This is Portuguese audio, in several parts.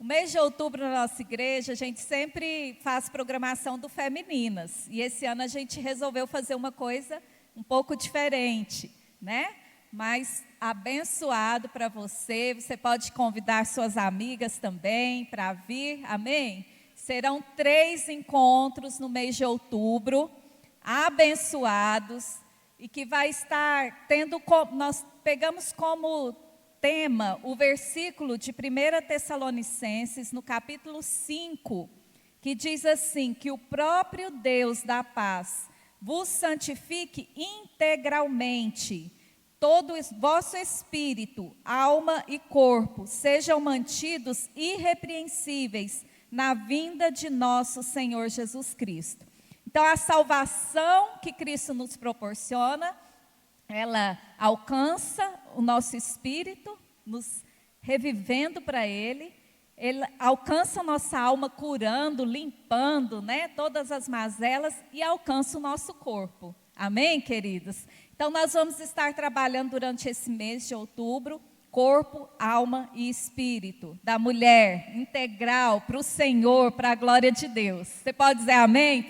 O mês de outubro na nossa igreja, a gente sempre faz programação do Femininas. E esse ano a gente resolveu fazer uma coisa um pouco diferente, né? Mas abençoado para você. Você pode convidar suas amigas também para vir, amém? Serão 3 encontros no mês de outubro, abençoados, e que vai estar tendo, nós pegamos como tema o versículo de 1 Tessalonicenses, no capítulo 5, que diz assim, que o próprio Deus da paz vos santifique integralmente, todo o vosso espírito, alma e corpo sejam mantidos irrepreensíveis na vinda de nosso Senhor Jesus Cristo. Então, a salvação que Cristo nos proporciona, ela alcança o nosso espírito, nos revivendo para Ele alcança a nossa alma curando, limpando, né, todas as mazelas e alcança o nosso corpo. Amém, queridos? Então, nós vamos estar trabalhando durante esse mês de outubro, corpo, alma e espírito, da mulher integral para o Senhor, para a glória de Deus. Você pode dizer amém?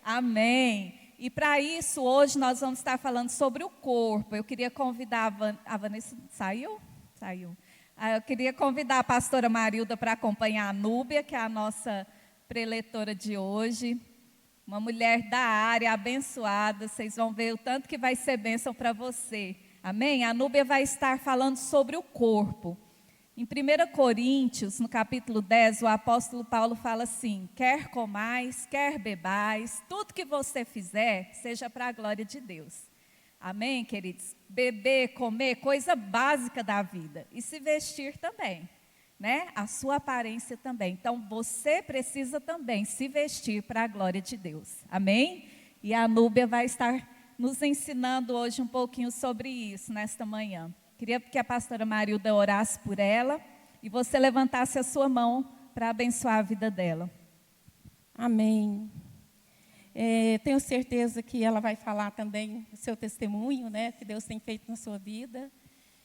Amém. E para isso, hoje nós vamos estar falando sobre o corpo. Eu queria convidar a Vanessa, saiu? Saiu. Eu queria convidar a pastora Marilda para acompanhar a Núbia, que é a nossa preletora de hoje. Uma mulher da área, abençoada. Vocês vão ver o tanto que vai ser bênção para você. Amém? A Núbia vai estar falando sobre o corpo. Em 1 Coríntios, no capítulo 10, o apóstolo Paulo fala assim: quer comais, quer bebais, tudo que você fizer, seja para a glória de Deus. Amém, queridos? Beber, comer, coisa básica da vida. E se vestir também, né? A sua aparência também. Então, você precisa também se vestir para a glória de Deus. Amém? E a Núbia vai estar nos ensinando hoje um pouquinho sobre isso, nesta manhã. Queria que a pastora Marilda orasse por ela e você levantasse a sua mão para abençoar a vida dela. Amém. Tenho certeza que ela vai falar também o seu testemunho, né, que Deus tem feito na sua vida.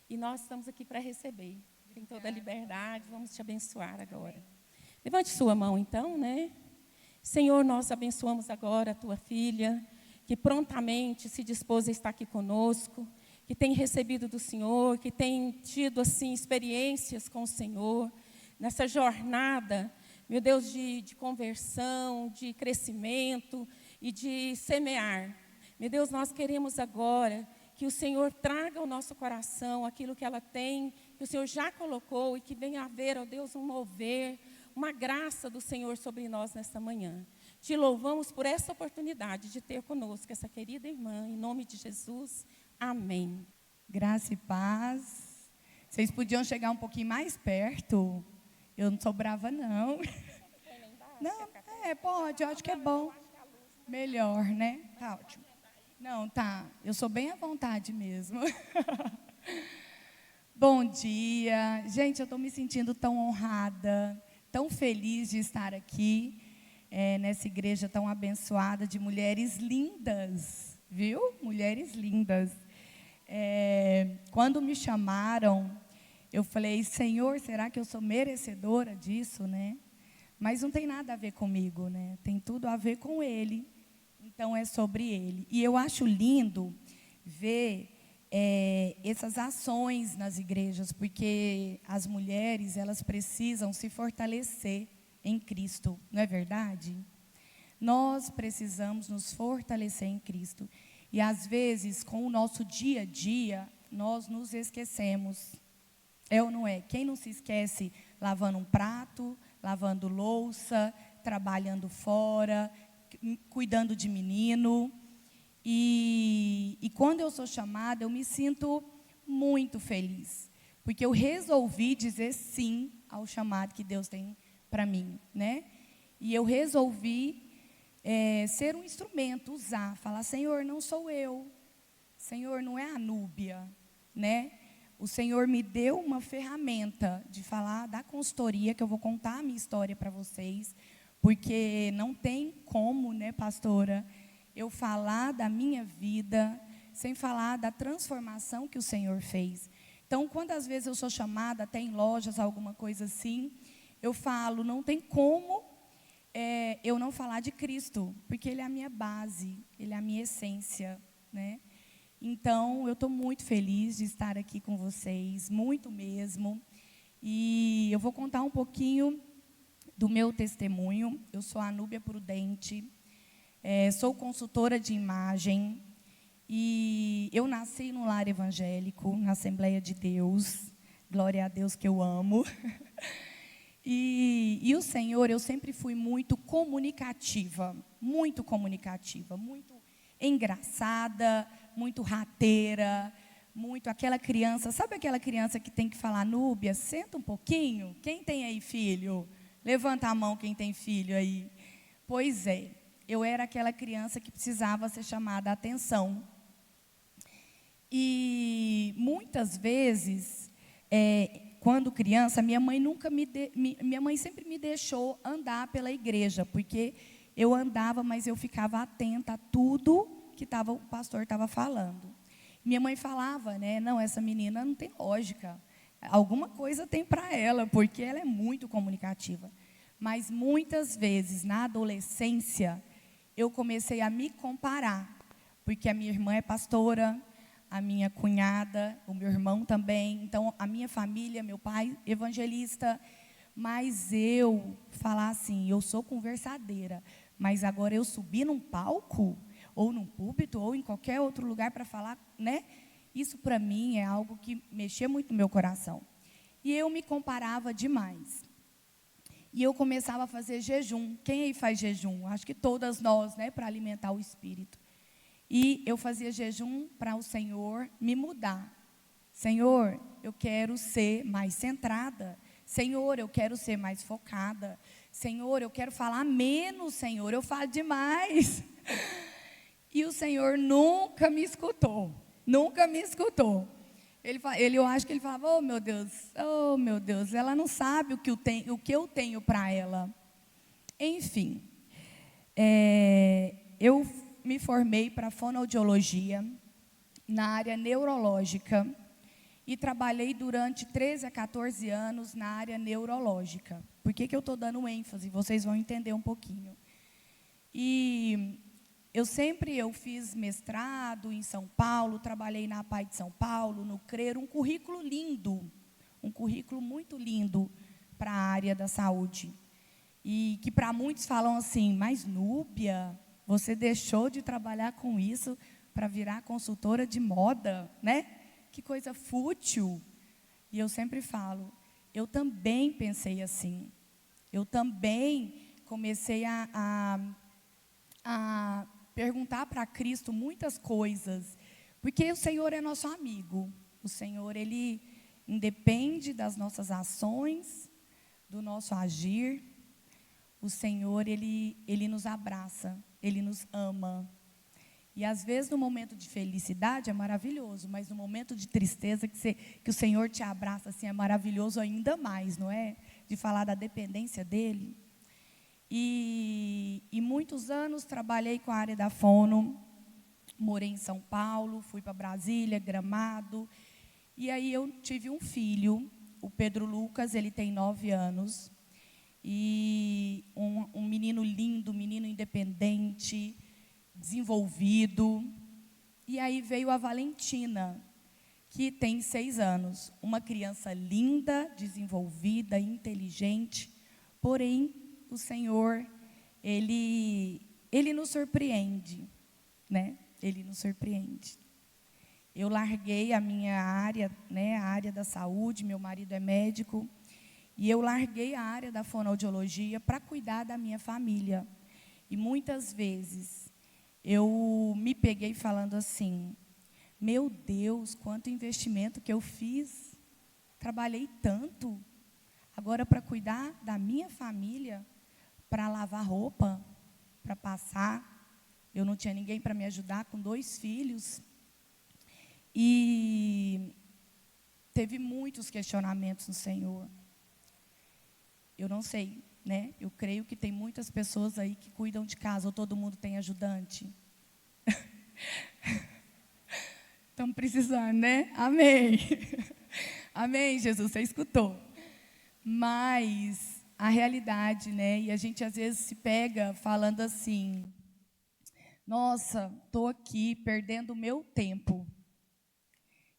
E nós estamos aqui para receber. Tem toda a liberdade, vamos te abençoar agora. Amém. Levante sua mão então, né? Senhor, nós abençoamos agora a tua filha, que prontamente se dispôs a estar aqui conosco, que tem recebido do Senhor, que tem tido, assim, experiências com o Senhor, nessa jornada, meu Deus, de conversão, de crescimento e de semear. Meu Deus, nós queremos agora que o Senhor traga ao nosso coração aquilo que ela tem, que o Senhor já colocou e que venha haver, ó Deus, um mover, uma graça do Senhor sobre nós nesta manhã. Te louvamos por essa oportunidade de ter conosco essa querida irmã, em nome de Jesus. Amém. Graça e paz. Vocês podiam chegar um pouquinho mais perto. Eu não sou brava, não. Não, pode, eu acho que é bom. Melhor, né? Tá ótimo. Não, tá. Eu sou bem à vontade mesmo. Bom dia. Gente, eu estou me sentindo tão honrada, tão feliz de estar aqui, nessa igreja tão abençoada de mulheres lindas, viu? Mulheres lindas. Quando me chamaram, eu falei, Senhor, será que eu sou merecedora disso, né? Mas não tem nada a ver comigo, né? Tem tudo a ver com Ele. Então, é sobre Ele. E eu acho lindo ver essas ações nas igrejas, porque as mulheres, elas precisam se fortalecer em Cristo, não é verdade? Nós precisamos nos fortalecer em Cristo. E, às vezes, com o nosso dia a dia, nós nos esquecemos. É ou não é? Quem não se esquece lavando um prato, lavando louça, trabalhando fora, cuidando de menino. E quando eu sou chamada, eu me sinto muito feliz. Porque eu resolvi dizer sim ao chamado que Deus tem para mim, né? E eu resolvi ser um instrumento, usar, falar, Senhor, não sou eu, Senhor, não é a Núbia, né? O Senhor me deu uma ferramenta de falar da consultoria, que eu vou contar a minha história para vocês, porque não tem como, né, pastora, eu falar da minha vida sem falar da transformação que o Senhor fez. Então, quando às vezes eu sou chamada até em lojas, alguma coisa assim, eu falo, não tem como eu não falar de Cristo, porque Ele é a minha base, Ele é a minha essência, né? Então, eu estou muito feliz de estar aqui com vocês, muito mesmo. E eu vou contar um pouquinho do meu testemunho. Eu sou a Núbia Prudente, sou consultora de imagem, e eu nasci num lar evangélico, na Assembleia de Deus, glória a Deus que eu amo. E o Senhor, eu sempre fui muito comunicativa, muito engraçada, muito rateira, muito aquela criança, sabe aquela criança que tem que falar, Núbia, senta um pouquinho? Quem tem aí filho? Levanta a mão quem tem filho aí. Pois é, eu era aquela criança que precisava ser chamada a atenção. E muitas vezes, quando criança, minha mãe sempre me deixou andar pela igreja, porque eu andava, mas eu ficava atenta a tudo que o pastor estava falando. Minha mãe falava, né, não, essa menina não tem lógica, alguma coisa tem para ela, porque ela é muito comunicativa. Mas muitas vezes, na adolescência, eu comecei a me comparar, porque a minha irmã é pastora, a minha cunhada, o meu irmão também, então a minha família, meu pai evangelista, mas eu falar assim, eu sou conversadeira, mas agora eu subi num palco, ou num púlpito, ou em qualquer outro lugar para falar, né? Isso para mim é algo que mexia muito no meu coração. E eu me comparava demais. E eu começava a fazer jejum. Quem aí faz jejum? Acho que todas nós, né? Para alimentar o espírito. E eu fazia jejum para o Senhor me mudar. Senhor, eu quero ser mais centrada. Senhor, eu quero ser mais focada. Senhor, eu quero falar menos, Senhor, eu falo demais. E o Senhor nunca me escutou. Eu acho que ele falava, oh meu Deus, ela não sabe o que eu tenho para ela. Enfim, eu me formei para fonoaudiologia na área neurológica e trabalhei durante 13 a 14 anos na área neurológica. Por que eu estou dando ênfase? Vocês vão entender um pouquinho. E eu fiz mestrado em São Paulo, trabalhei na APAI de São Paulo, no CRER, um currículo lindo, um currículo muito lindo para a área da saúde. E que para muitos falam assim, mas Núbia, você deixou de trabalhar com isso para virar consultora de moda, né? Que coisa fútil. E eu sempre falo, eu também pensei assim. Eu também comecei a perguntar para Cristo muitas coisas, porque o Senhor é nosso amigo. O Senhor, Ele independe das nossas ações, do nosso agir. O Senhor, Ele nos abraça, Ele nos ama. E às vezes no momento de felicidade é maravilhoso, mas no momento de tristeza que o Senhor te abraça assim é maravilhoso ainda mais, não é? De falar da dependência dEle. E muitos anos trabalhei com a área da fono, morei em São Paulo, fui para Brasília, Gramado, e aí eu tive um filho, o Pedro Lucas, ele tem 9 anos, e um menino lindo, menino independente, desenvolvido. E aí veio a Valentina, que tem 6 anos, uma criança linda, desenvolvida, inteligente, porém, o Senhor, Ele nos surpreende, né? Ele nos surpreende. Eu larguei a minha área, né, a área da saúde, meu marido é médico, e eu larguei a área da fonoaudiologia para cuidar da minha família. E muitas vezes eu me peguei falando assim, meu Deus, quanto investimento que eu fiz, trabalhei tanto, agora para cuidar da minha família, para lavar roupa, para passar. Eu não tinha ninguém para me ajudar com 2 filhos. E teve muitos questionamentos no Senhor. Eu não sei, né? Eu creio que tem muitas pessoas aí que cuidam de casa, ou todo mundo tem ajudante. Estamos precisando, né? Amém. Amém, Jesus, você escutou. Mas a realidade, né? E a gente às vezes se pega falando assim: nossa, estou aqui perdendo o meu tempo.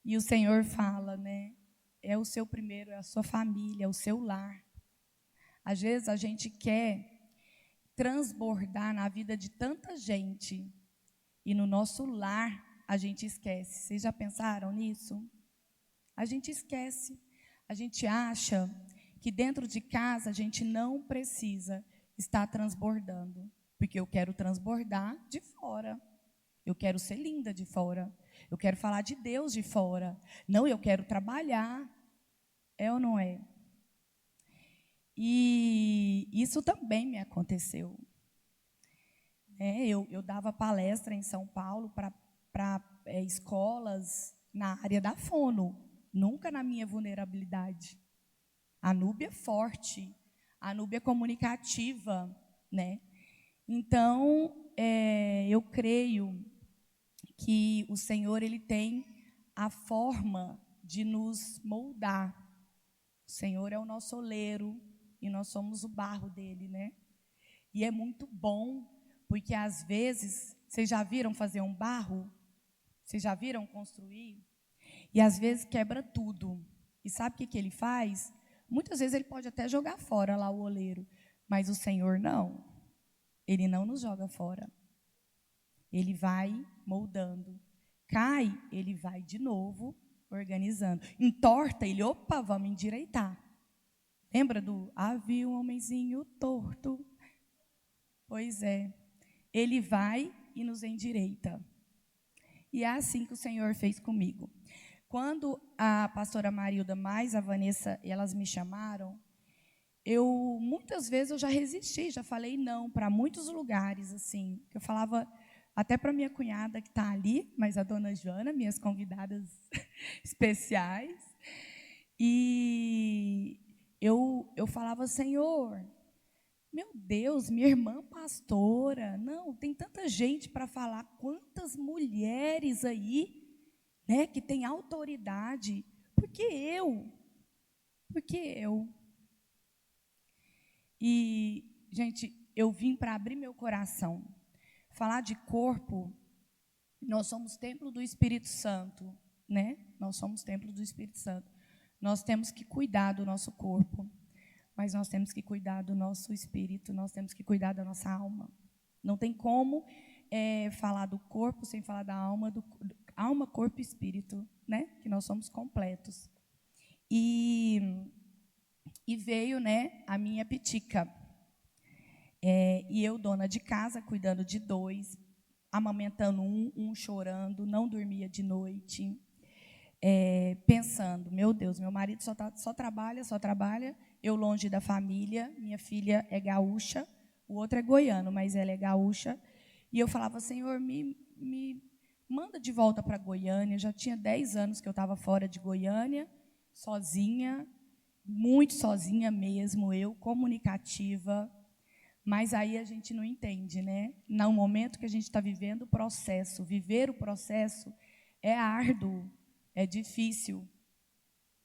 E o Senhor fala, né? É o seu primeiro, é a sua família, é o seu lar. Às vezes a gente quer transbordar na vida de tanta gente e no nosso lar a gente esquece. Vocês já pensaram nisso? A gente esquece. A gente acha que dentro de casa a gente não precisa estar transbordando, porque eu quero transbordar de fora. Eu quero ser linda de fora. Eu quero falar de Deus de fora. Não, eu quero trabalhar. É ou não é? E isso também me aconteceu. Eu dava palestra em São Paulo para escolas na área da fono, nunca na minha vulnerabilidade. A Núbia é forte, a Núbia é comunicativa, né? Então, eu creio que o Senhor ele tem a forma de nos moldar. O Senhor é o nosso oleiro e nós somos o barro dele, né? E é muito bom, porque às vezes, vocês já viram fazer um barro? Vocês já viram construir? E às vezes quebra tudo. E sabe o que ele faz? Muitas vezes ele pode até jogar fora lá o oleiro, mas o Senhor não. Ele não nos joga fora. Ele vai moldando. Cai, ele vai de novo organizando. Entorta, ele, opa, vamos endireitar. Lembra do havia um homenzinho torto? Pois é. Ele vai e nos endireita. E é assim que o Senhor fez comigo. Quando a pastora Marilda mais a Vanessa, elas me chamaram, muitas vezes eu já resisti, já falei não para muitos lugares, assim. Eu falava até para minha cunhada que está ali, mas a dona Joana, minhas convidadas especiais. E eu falava, Senhor, meu Deus, minha irmã pastora, não, tem tanta gente para falar, quantas mulheres aí, né, que tem autoridade, por que eu? Por que eu? E, gente, eu vim para abrir meu coração. Falar de corpo, nós somos templo do Espírito Santo, né? Nós somos templo do Espírito Santo. Nós temos que cuidar do nosso corpo, mas nós temos que cuidar do nosso espírito, nós temos que cuidar da nossa alma. Não tem como falar do corpo sem falar da alma, alma, corpo e espírito, né? Que nós somos completos. E veio, né, a minha pitica. E eu, dona de casa, cuidando de 2, amamentando um chorando, não dormia de noite, pensando, meu Deus, meu marido só trabalha, eu longe da família, minha filha é gaúcha, o outro é goiano, mas ela é gaúcha, e eu falava, Senhor, me manda de volta para Goiânia. Já tinha 10 anos que eu estava fora de Goiânia, sozinha, muito sozinha mesmo, eu, comunicativa, mas aí a gente não entende, né? No momento que a gente está vivendo o processo, viver o processo é árduo, é difícil,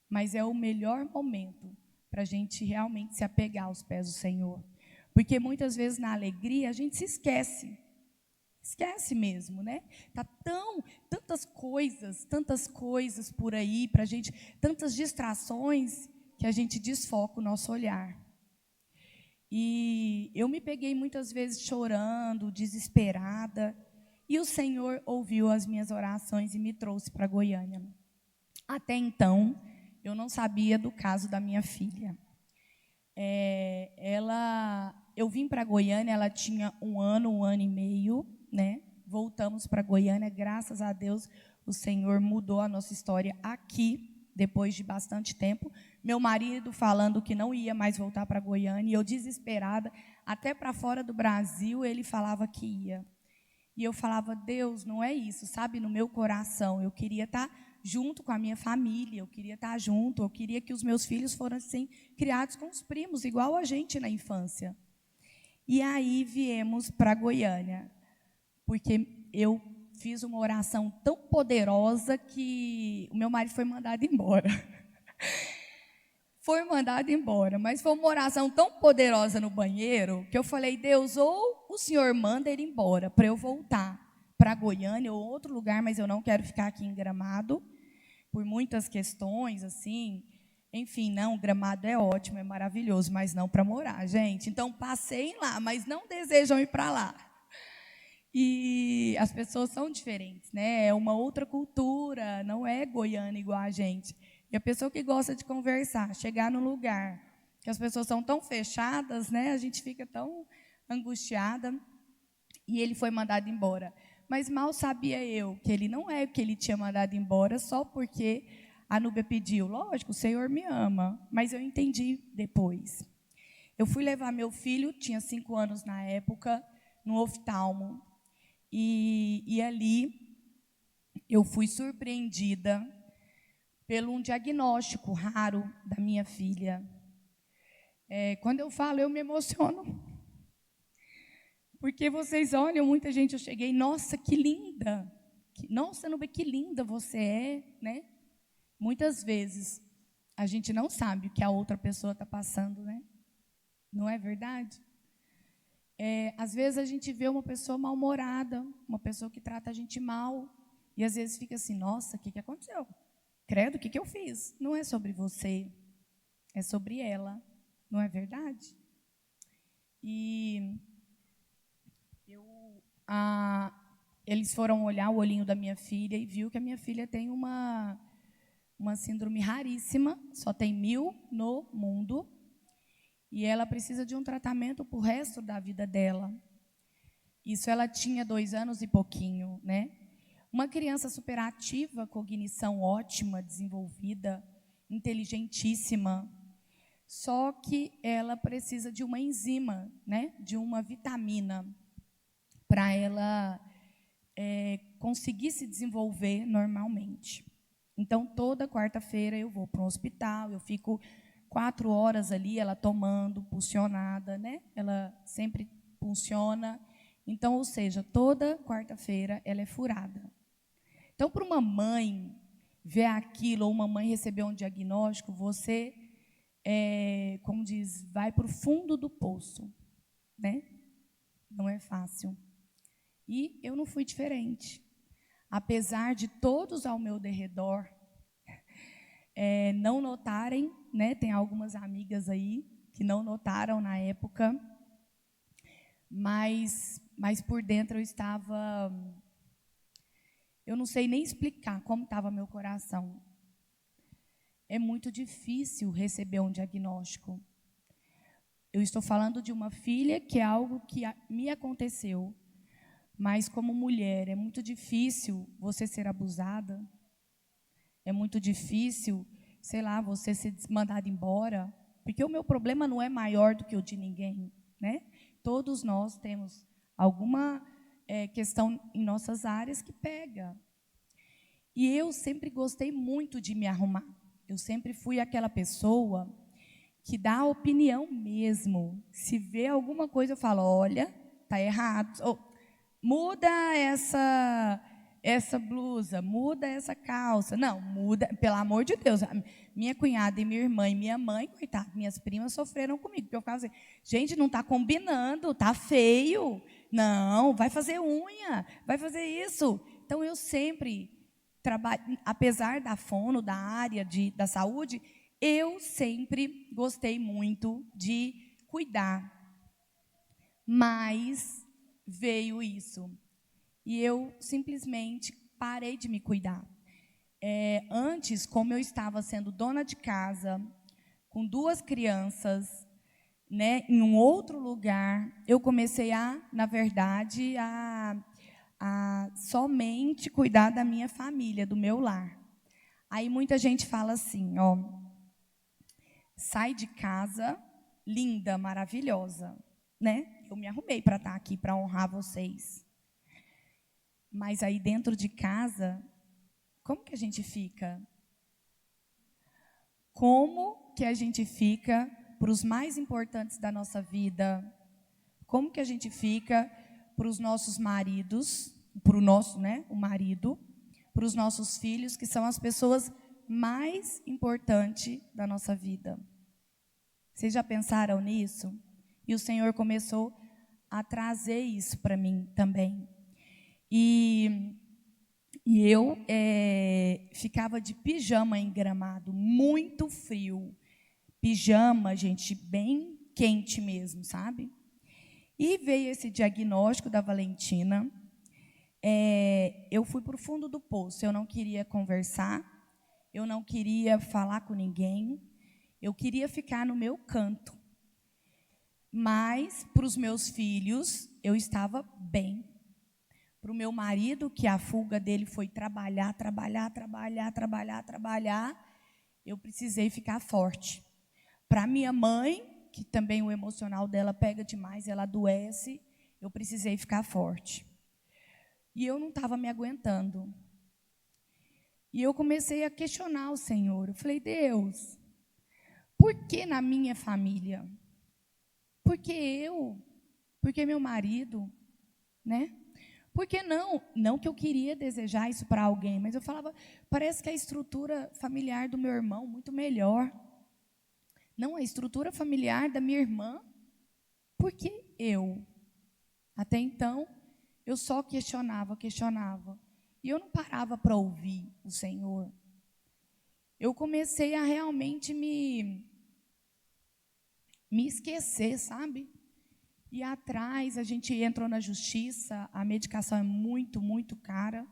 mas é o melhor momento para a gente realmente se apegar aos pés do Senhor. Porque muitas vezes na alegria a gente se esquece mesmo, né? Tá tantas coisas por aí para a gente, tantas distrações que a gente desfoca o nosso olhar. E eu me peguei muitas vezes chorando, desesperada, e o Senhor ouviu as minhas orações e me trouxe para Goiânia. Até então, eu não sabia do caso da minha filha. Eu vim para Goiânia, ela tinha 1 ano e meio, né? Voltamos para Goiânia, graças a Deus, o Senhor mudou a nossa história aqui, depois de bastante tempo. Meu marido falando que não ia mais voltar para Goiânia, e eu desesperada, até para fora do Brasil, ele falava que ia. E eu falava, Deus, não é isso, sabe, no meu coração, eu queria estar junto com a minha família, eu queria estar junto, eu queria que os meus filhos fossem criados com os primos, igual a gente na infância. E aí viemos para Goiânia, porque eu fiz uma oração tão poderosa que o meu marido foi mandado embora. foi mandado embora. Mas foi uma oração tão poderosa no banheiro que eu falei, Deus, ou o Senhor manda ele embora para eu voltar para Goiânia ou outro lugar, mas eu não quero ficar aqui em Gramado, por muitas questões, assim. Enfim, não, Gramado é ótimo, é maravilhoso, mas não para morar, gente. Então, passei lá, mas não desejam ir para lá. E as pessoas são diferentes, né? É uma outra cultura, não é goiana igual a gente. E a pessoa que gosta de conversar, chegar num lugar que as pessoas são tão fechadas, né? A gente fica tão angustiada. E ele foi mandado embora. Mas mal sabia eu que ele não é que ele tinha mandado embora só porque a Núbia pediu. Lógico, o Senhor me ama, mas eu entendi depois. Eu fui levar meu filho, tinha 5 anos na época, no oftalmo. E ali eu fui surpreendida pelo um diagnóstico raro da minha filha. Quando eu falo, eu me emociono. Porque vocês olham, muita gente, eu cheguei, nossa, que linda. Nossa, Nubia, que linda você é, né? Muitas vezes a gente não sabe o que a outra pessoa está passando, né? Não é verdade? Às vezes a gente vê uma pessoa mal-humorada, uma pessoa que trata a gente mal, e às vezes fica assim, nossa, o que aconteceu? Credo, o que eu fiz? Não é sobre você, é sobre ela, não é verdade? E eles foram olhar o olhinho da minha filha e viu que a minha filha tem uma síndrome raríssima, só tem 1000 no mundo, e ela precisa de um tratamento para o resto da vida dela. Isso ela tinha 2 anos e pouquinho, né? Uma criança superativa, cognição ótima, desenvolvida, inteligentíssima, só que ela precisa de uma enzima, né? De uma vitamina, para ela conseguir se desenvolver normalmente. Então, toda quarta-feira eu vou para um hospital, eu fico 4 horas ali, ela tomando, pulsionada, né? Ela sempre pulsiona. Então, ou seja, toda quarta-feira ela é furada. Então, para uma mãe ver aquilo, ou uma mãe receber um diagnóstico, você, como diz, vai para o fundo do poço, né? Não é fácil. E eu não fui diferente. Apesar de todos ao meu derredor não notarem, né? Tem algumas amigas aí que não notaram na época, mas por dentro eu estava... Eu não sei nem explicar como estava meu coração. É muito difícil receber um diagnóstico. Eu estou falando de uma filha que é algo que me aconteceu. Mas, como mulher, é muito difícil você ser abusada. É muito difícil, sei lá, você ser mandada embora. Porque o meu problema não é maior do que o de ninguém, né? Todos nós temos alguma questão em nossas áreas que pega. E eu sempre gostei muito de me arrumar. Eu sempre fui aquela pessoa que dá opinião mesmo. Se vê alguma coisa, eu falo, olha, está errado. Muda essa blusa, muda essa calça. Não, muda, pelo amor de Deus. Minha cunhada e minha irmã e minha mãe, coitada, minhas primas sofreram comigo. Porque eu ficava assim, gente, não está combinando, está feio. Não, vai fazer unha, vai fazer isso. Então, eu sempre trabalho, apesar da fono, da área da saúde, eu sempre gostei muito de cuidar. Mas veio isso. E eu simplesmente parei de me cuidar. Antes, como eu estava sendo dona de casa, com 2 crianças, né, em um outro lugar, eu comecei na verdade, a somente cuidar da minha família, do meu lar. Aí muita gente fala assim, ó, sai de casa, linda, maravilhosa, né? Eu me arrumei para estar aqui, para honrar vocês. Mas aí dentro de casa, como que a gente fica? Como que a gente fica para os mais importantes da nossa vida? Como que a gente fica para os nossos maridos, para o nosso, né, o marido, para os nossos filhos, que são as pessoas mais importantes da nossa vida? Vocês já pensaram nisso? E o Senhor começou a trazer isso para mim também. E eu ficava de pijama em Gramado, muito frio. Pijama, gente, bem quente mesmo, sabe? E veio esse diagnóstico da Valentina. Eu fui para o fundo do poço, eu não queria conversar, eu não queria falar com ninguém, eu queria ficar no meu canto. Mas, para os meus filhos, eu estava bem. Para o meu marido, que a fuga dele foi trabalhar, eu precisei ficar forte. Para minha mãe, que também o emocional dela pega demais, ela adoece, eu precisei ficar forte. E eu não estava me aguentando. E eu comecei a questionar o Senhor. Eu falei, Deus, por que na minha família? Por que eu? Por que meu marido? Né? Por que não? Não que eu queria desejar isso para alguém, mas eu falava, parece que a estrutura familiar do meu irmão muito melhor. Não, a estrutura familiar da minha irmã. Por que eu? Até então, eu só questionava. E eu não parava para ouvir o Senhor. Eu comecei a realmente me esquecer, sabe? E atrás, a gente entrou na justiça, a medicação é muito, muito cara.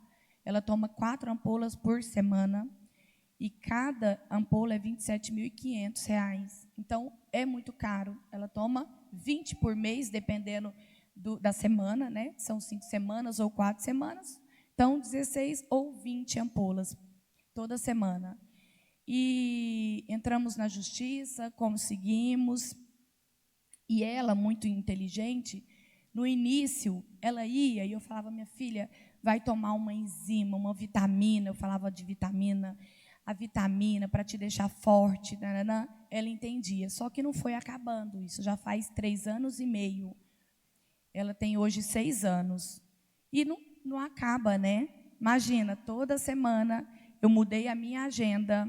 Ela toma 4 ampolas por semana. E cada ampola é R$ 27.500. Então, é muito caro. Ela toma 20 por mês, dependendo da semana, né? São 5 semanas ou 4 semanas. Então, 16 ou 20 ampolas toda semana. E entramos na justiça, conseguimos. E ela, muito inteligente, no início, ela ia e eu falava, minha filha, vai tomar uma enzima, uma vitamina. Eu falava de vitamina, a vitamina para te deixar forte. Nanana. Ela entendia, só que não foi acabando isso. Já faz 3 anos e meio. Ela tem hoje 6 anos. E não acaba, né? Imagina, toda semana eu mudei a minha agenda,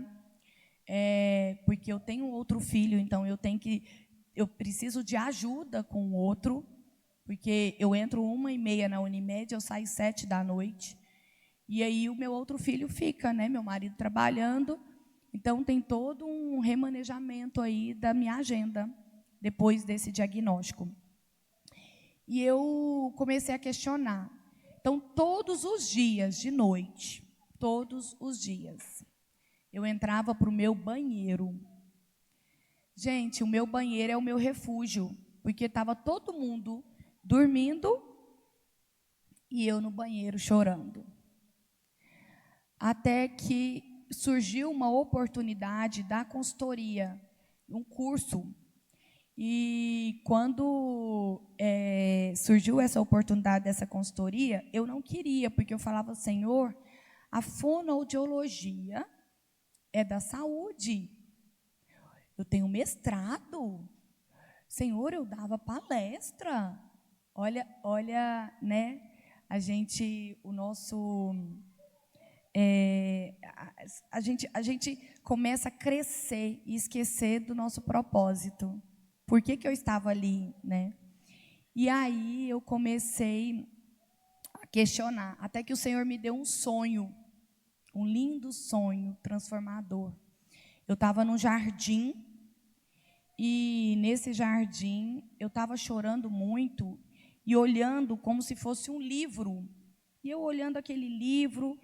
porque eu tenho outro filho, então eu preciso de ajuda com o outro, porque eu entro 1h30 na Unimed, eu saio 7 da noite. E aí o meu outro filho fica, né? Meu marido trabalhando. Então tem todo um remanejamento aí da minha agenda, depois desse diagnóstico. E eu comecei a questionar. Então, todos os dias de noite, todos os dias, eu entrava para o meu banheiro. Gente, o meu banheiro é o meu refúgio, porque estava todo mundo dormindo e eu no banheiro chorando. Até que surgiu uma oportunidade da consultoria, um curso. E quando surgiu essa oportunidade dessa consultoria, eu não queria, porque eu falava, Senhor, a fonoaudiologia é da saúde. Eu tenho mestrado. Senhor, eu dava palestra. Olha, né? A gente começa a crescer e esquecer do nosso propósito. Por que eu estava ali, né? E aí eu comecei a questionar, até que o Senhor me deu um sonho, um lindo sonho transformador. Eu estava num jardim, e nesse jardim eu estava chorando muito e olhando como se fosse um livro. E eu olhando aquele livro,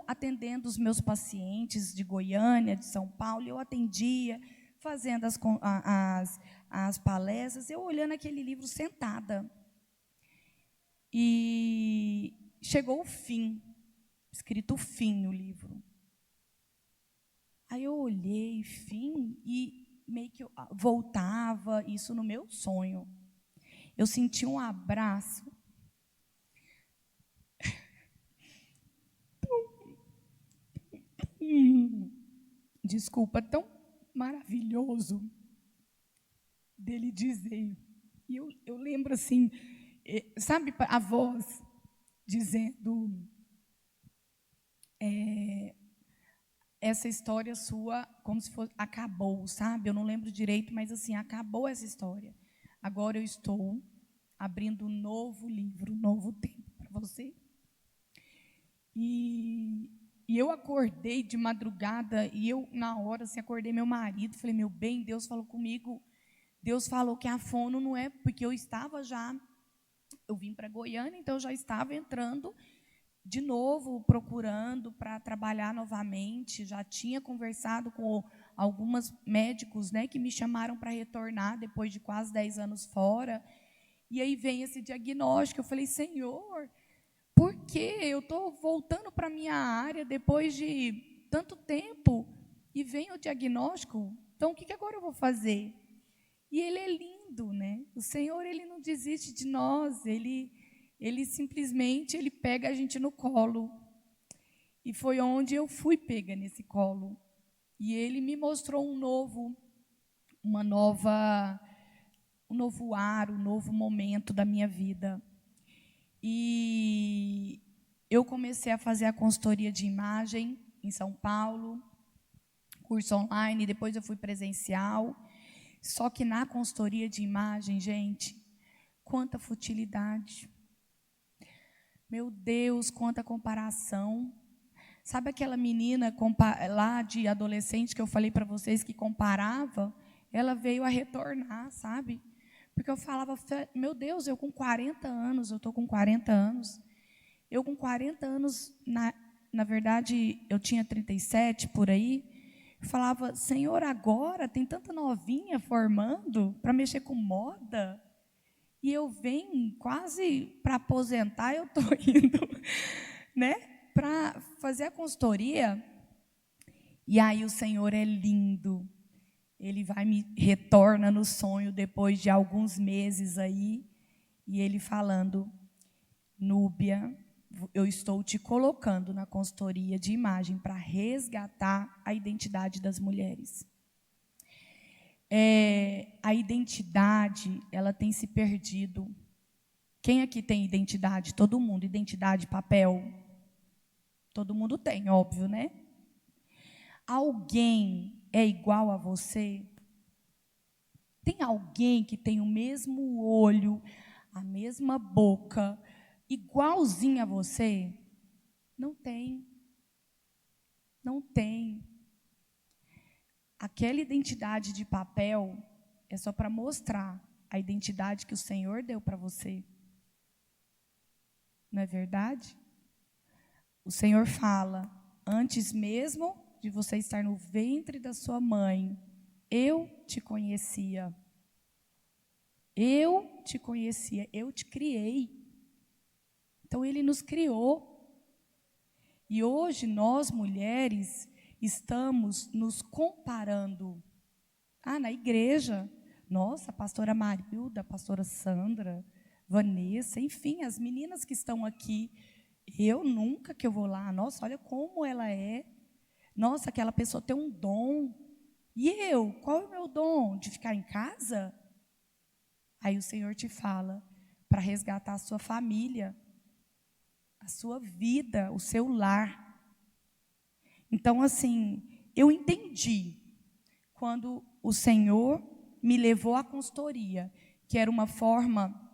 atendendo os meus pacientes de Goiânia, de São Paulo, eu atendia, fazendo as palestras, eu olhando aquele livro sentada. E chegou o fim, escrito fim no livro. Aí eu olhei, fim, e meio que eu voltava, isso no meu sonho. Eu senti um abraço. Desculpa, tão maravilhoso dele dizer. E eu lembro assim, sabe, a voz dizendo, essa história sua como se fosse, acabou, sabe? Eu não lembro direito, mas assim, acabou essa história. Agora eu estou abrindo um novo livro, um novo tempo para você. E eu acordei de madrugada, e eu, na hora, assim, acordei meu marido, falei, meu bem, Deus falou comigo, Deus falou que a fono não é, porque eu vim para Goiânia, então eu já estava entrando de novo, procurando para trabalhar novamente, já tinha conversado com alguns médicos, né, que me chamaram para retornar depois de quase 10 anos fora, e aí vem esse diagnóstico, eu falei, Senhor, por quê? Eu estou voltando para a minha área depois de tanto tempo, e vem o diagnóstico, então o que agora eu vou fazer? E ele é lindo, né? O Senhor, ele não desiste de nós, ele simplesmente ele pega a gente no colo. E foi onde eu fui pega nesse colo. E ele me mostrou um novo ar, um novo momento da minha vida. E eu comecei a fazer a consultoria de imagem em São Paulo, curso online, depois eu fui presencial. Só que na consultoria de imagem, gente, quanta futilidade. Meu Deus, quanta comparação. Sabe aquela menina lá de adolescente que eu falei para vocês que comparava? Ela veio a retornar, sabe? Porque eu falava, meu Deus, eu com 40 anos, eu estou com 40 anos. Eu com 40 anos, na verdade, eu tinha 37 por aí. Eu falava, Senhor, agora tem tanta novinha formando para mexer com moda. E eu venho quase para aposentar, eu estou indo, né, para fazer a consultoria. E aí o Senhor é lindo. Ele me retorna no sonho depois de alguns meses aí. E ele falando, Núbia, eu estou te colocando na consultoria de imagem para resgatar a identidade das mulheres. A identidade, ela tem se perdido. Quem aqui tem identidade? Todo mundo. Identidade, papel? Todo mundo tem, óbvio, né? Alguém é igual a você? Tem alguém que tem o mesmo olho, a mesma boca, igualzinho a você? Não tem. Não tem. Aquela identidade de papel é só para mostrar a identidade que o Senhor deu para você. Não é verdade? O Senhor fala, antes mesmo de você estar no ventre da sua mãe, eu te conhecia. Eu te conhecia, eu te criei. Então, Ele nos criou. E hoje, nós, mulheres, estamos nos comparando. Na igreja, nossa, a pastora Marilda, a pastora Sandra, Vanessa, enfim, as meninas que estão aqui, eu nunca que eu vou lá, nossa, olha como ela é, nossa, aquela pessoa tem um dom, e eu, qual é o meu dom? De ficar em casa? Aí o Senhor te fala, para resgatar a sua família, a sua vida, o seu lar. Então, assim, eu entendi, quando o Senhor me levou à consultoria, que era uma forma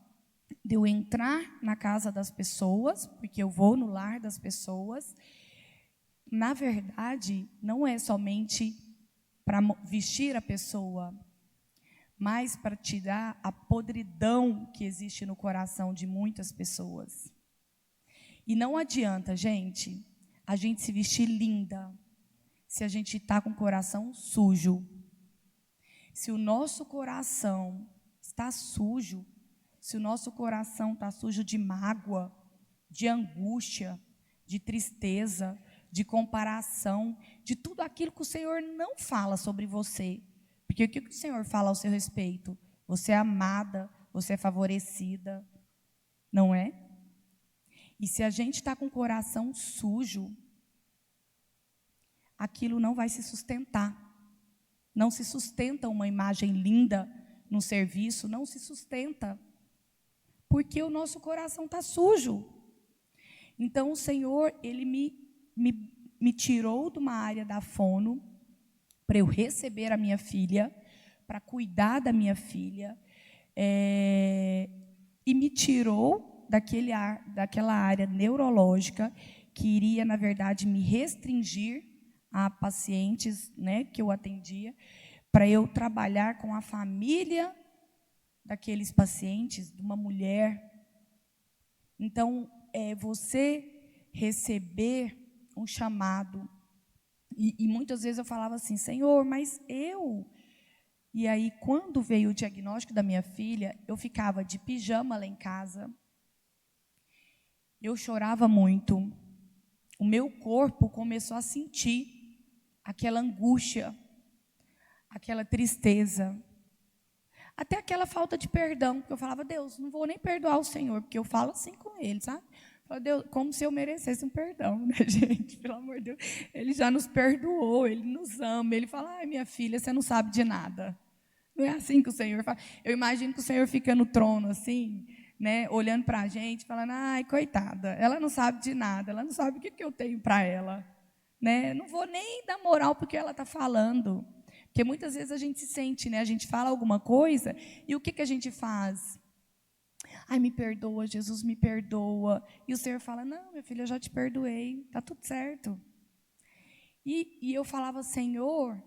de eu entrar na casa das pessoas, porque eu vou no lar das pessoas. Na verdade, não é somente para vestir a pessoa, mas para tirar a podridão que existe no coração de muitas pessoas. E não adianta, gente, a gente se vestir linda se a gente está com o coração sujo. Se o nosso coração está sujo, se o nosso coração está sujo de mágoa, de angústia, de tristeza, de comparação, de tudo aquilo que o Senhor não fala sobre você. Porque o que o Senhor fala ao seu respeito? Você é amada, você é favorecida, não é? E se a gente está com o coração sujo, aquilo não vai se sustentar. Não se sustenta uma imagem linda num serviço, não se sustenta. Porque o nosso coração está sujo. Então, o Senhor, Ele me me tirou de uma área da fono para eu receber a minha filha, para cuidar da minha filha, e me tirou daquela área neurológica que iria, na verdade, me restringir a pacientes, né, que eu atendia, para eu trabalhar com a família daqueles pacientes, de uma mulher. Então, você receber um chamado, e muitas vezes eu falava assim, Senhor, mas eu... E aí, quando veio o diagnóstico da minha filha, eu ficava de pijama lá em casa, eu chorava muito, o meu corpo começou a sentir aquela angústia, aquela tristeza, até aquela falta de perdão, porque eu falava, Deus, não vou nem perdoar o Senhor, porque eu falo assim com ele, sabe? Eu falo, Deus, como se eu merecesse um perdão, né, gente? Pelo amor de Deus, ele já nos perdoou, ele nos ama, ele fala, ai, minha filha, você não sabe de nada. Não é assim que o Senhor fala. Eu imagino que o Senhor fica no trono, assim, né, olhando para a gente, falando, ai, coitada, ela não sabe de nada, ela não sabe o que eu tenho para ela. Né? Não vou nem dar moral porque ela está falando. Porque muitas vezes a gente se sente, né? A gente fala alguma coisa e o que a gente faz? Ai, me perdoa, Jesus me perdoa. E o Senhor fala, não, minha filha, eu já te perdoei, está tudo certo. E eu falava, Senhor,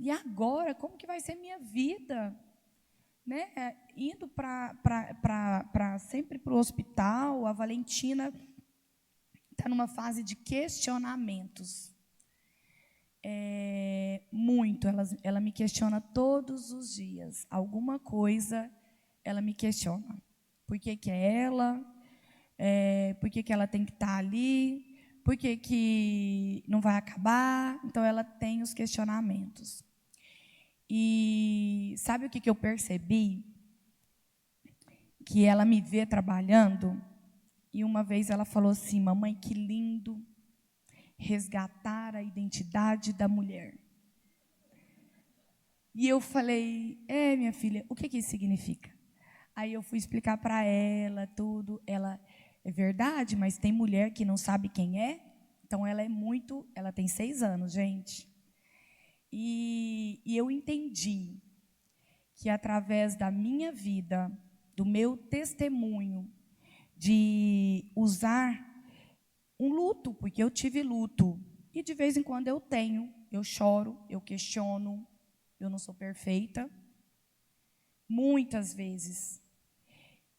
e agora, como que vai ser minha vida? Né? Indo sempre para o hospital, a Valentina está numa fase de questionamentos. Muito, ela me questiona todos os dias. Alguma coisa ela me questiona. Por que é ela? Por que ela tem que estar ali? Por que não vai acabar? Então, ela tem os questionamentos. E sabe o que eu percebi? Que ela me vê trabalhando, e uma vez ela falou assim, mamãe, que lindo resgatar a identidade da mulher. E eu falei, minha filha, o que isso significa? Aí eu fui explicar para ela tudo. Ela, é verdade, mas tem mulher que não sabe quem é? Então ela ela tem 6 anos, gente. E eu entendi que através da minha vida, do meu testemunho, de usar um luto, porque eu tive luto, e de vez em quando eu choro, eu questiono, eu não sou perfeita. Muitas vezes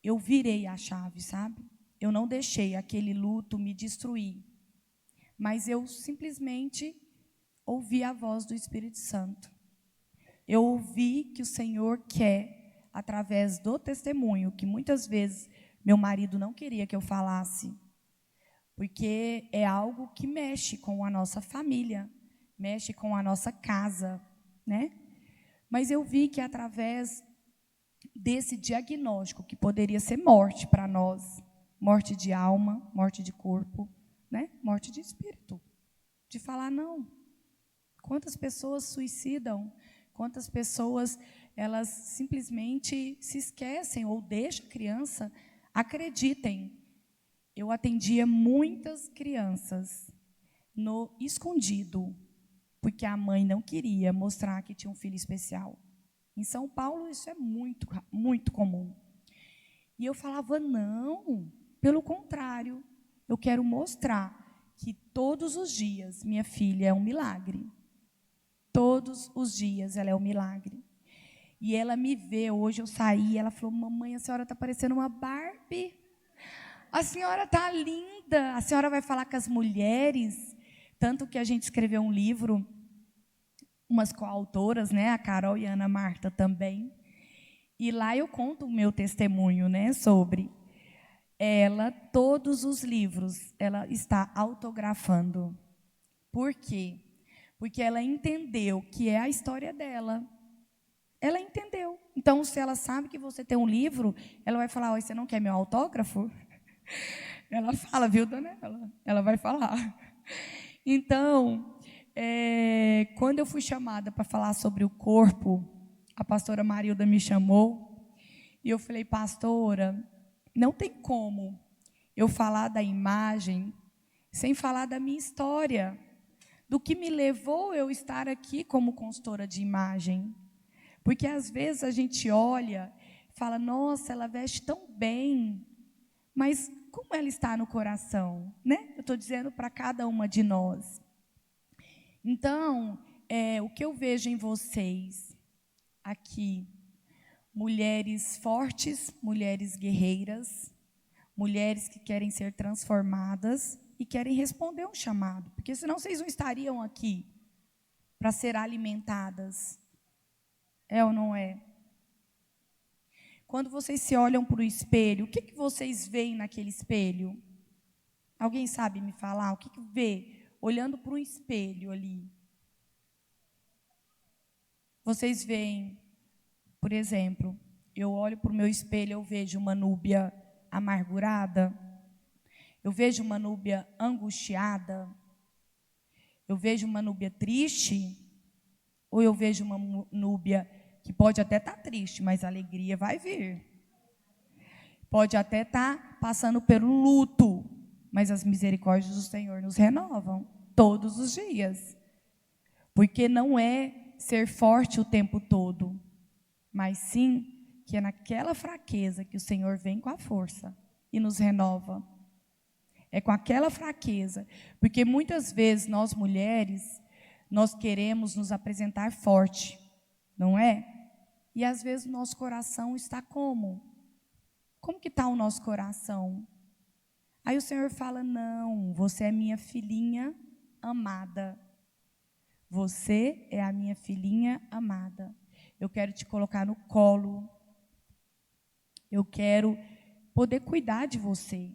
eu virei a chave, sabe? Eu não deixei aquele luto me destruir, mas eu simplesmente ouvi a voz do Espírito Santo. Eu ouvi que o Senhor quer, através do testemunho, que muitas vezes meu marido não queria que eu falasse, porque é algo que mexe com a nossa família, mexe com a nossa casa, né? Mas eu vi que através desse diagnóstico, que poderia ser morte para nós, morte de alma, morte de corpo, né? Morte de espírito, de falar não. Quantas pessoas suicidam? Quantas pessoas, elas simplesmente se esquecem ou deixam a criança? Acreditem, eu atendia muitas crianças no escondido, porque a mãe não queria mostrar que tinha um filho especial. Em São Paulo, isso é muito, muito comum. E eu falava, não, pelo contrário, eu quero mostrar que todos os dias minha filha é um milagre. Todos os dias ela é um milagre. E ela me vê, hoje eu saí, ela falou, mamãe, a senhora está parecendo uma Barbie. A senhora está linda, a senhora vai falar com as mulheres. Tanto que a gente escreveu um livro, umas coautoras, né, a Carol e a Ana Marta também. E lá eu conto o meu testemunho, né, sobre ela, todos os livros, ela está autografando. Por quê? Porque ela entendeu que é a história dela. Ela entendeu. Então, se ela sabe que você tem um livro, ela vai falar, você não quer meu autógrafo? Ela fala, viu, dona? Ela vai falar. Então, quando eu fui chamada para falar sobre o corpo, a pastora Marilda me chamou, e eu falei, pastora, não tem como eu falar da imagem sem falar da minha história, do que me levou eu estar aqui como consultora de imagem. Porque às vezes a gente olha e fala, nossa, ela veste tão bem, mas como ela está no coração, né? Eu estou dizendo para cada uma de nós. Então, o que eu vejo em vocês aqui, mulheres fortes, mulheres guerreiras, mulheres que querem ser transformadas e querem responder um chamado, porque senão vocês não estariam aqui para ser alimentadas. É ou não é? Quando vocês se olham para o espelho, o que vocês veem naquele espelho? Alguém sabe me falar? O que vê olhando para um espelho ali? Vocês veem, por exemplo, eu olho para o meu espelho, eu vejo uma Núbia amargurada, eu vejo uma Núbia angustiada, eu vejo uma Núbia triste, ou eu vejo uma Núbia que pode até estar triste, mas a alegria vai vir. Pode até estar passando pelo luto, mas as misericórdias do Senhor nos renovam todos os dias. Porque não é ser forte o tempo todo, mas sim que é naquela fraqueza que o Senhor vem com a força e nos renova. É com aquela fraqueza, porque muitas vezes nós mulheres, nós queremos nos apresentar forte, não é? E às vezes o nosso coração está como? Como que está o nosso coração? Aí o Senhor fala, não, você é minha filhinha amada. Você é a minha filhinha amada. Eu quero te colocar no colo. Eu quero poder cuidar de você.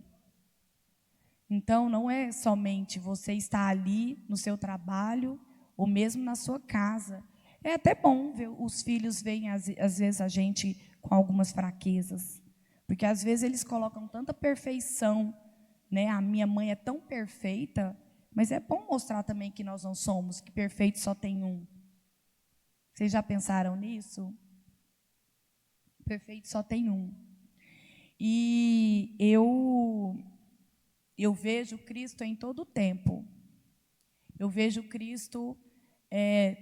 Então, não é somente você estar ali no seu trabalho ou mesmo na sua casa. É até bom ver os filhos veem, às vezes, a gente com algumas fraquezas. Porque, às vezes, eles colocam tanta perfeição, né? A minha mãe é tão perfeita, mas é bom mostrar também que nós não somos, que perfeito só tem um. Vocês já pensaram nisso? Perfeito só tem um. E eu vejo Cristo em todo o tempo. Eu vejo Cristo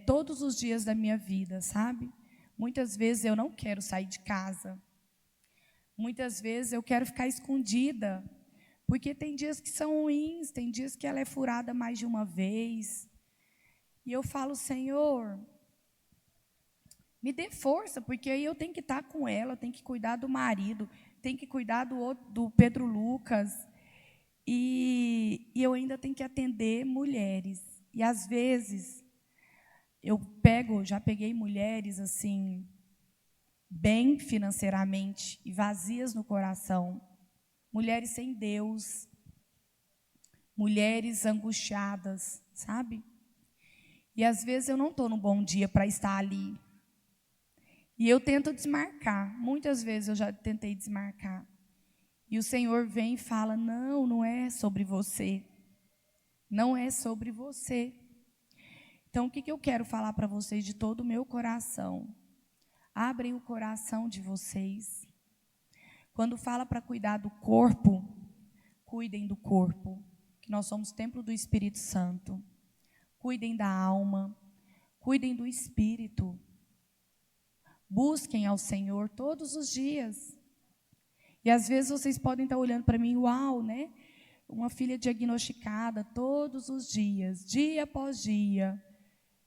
todos os dias da minha vida, sabe? Muitas vezes eu não quero sair de casa. Muitas vezes eu quero ficar escondida. Porque tem dias que são ruins, tem dias que ela é furada mais de uma vez. E eu falo, Senhor, me dê força, porque aí eu tenho que estar com ela, eu tenho que cuidar do marido, tenho que cuidar do Pedro Lucas. E eu ainda tenho que atender mulheres. E às vezes eu já peguei mulheres assim, bem financeiramente e vazias no coração. Mulheres sem Deus, mulheres angustiadas, sabe? E às vezes eu não estou num bom dia para estar ali. E eu tento desmarcar, muitas vezes eu já tentei desmarcar. E o Senhor vem e fala, não, não é sobre você. Não é sobre você. Então, o que eu quero falar para vocês de todo o meu coração? Abrem o coração de vocês. Quando fala para cuidar do corpo, cuidem do corpo, que nós somos templo do Espírito Santo. Cuidem da alma, cuidem do espírito. Busquem ao Senhor todos os dias. E às vezes vocês podem estar olhando para mim, uau, né? Uma filha diagnosticada todos os dias, dia após dia.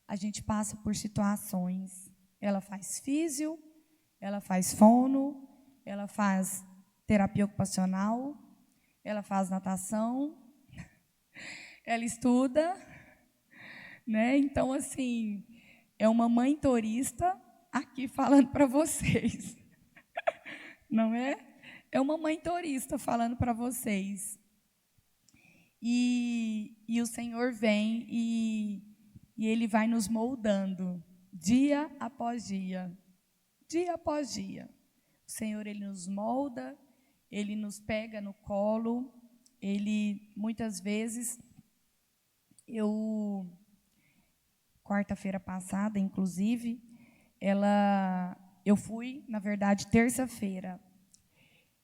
A gente passa por situações. Ela faz físio, ela faz fono, ela faz terapia ocupacional, ela faz natação, ela estuda, né? Então, assim, é uma mãe turista aqui falando para vocês, não é? É uma mãe turista falando para vocês. E o Senhor vem e Ele vai nos moldando, dia após dia, dia após dia. O Senhor, Ele nos molda, Ele nos pega no colo, Ele, muitas vezes, quarta-feira passada, inclusive, eu fui, na verdade, terça-feira,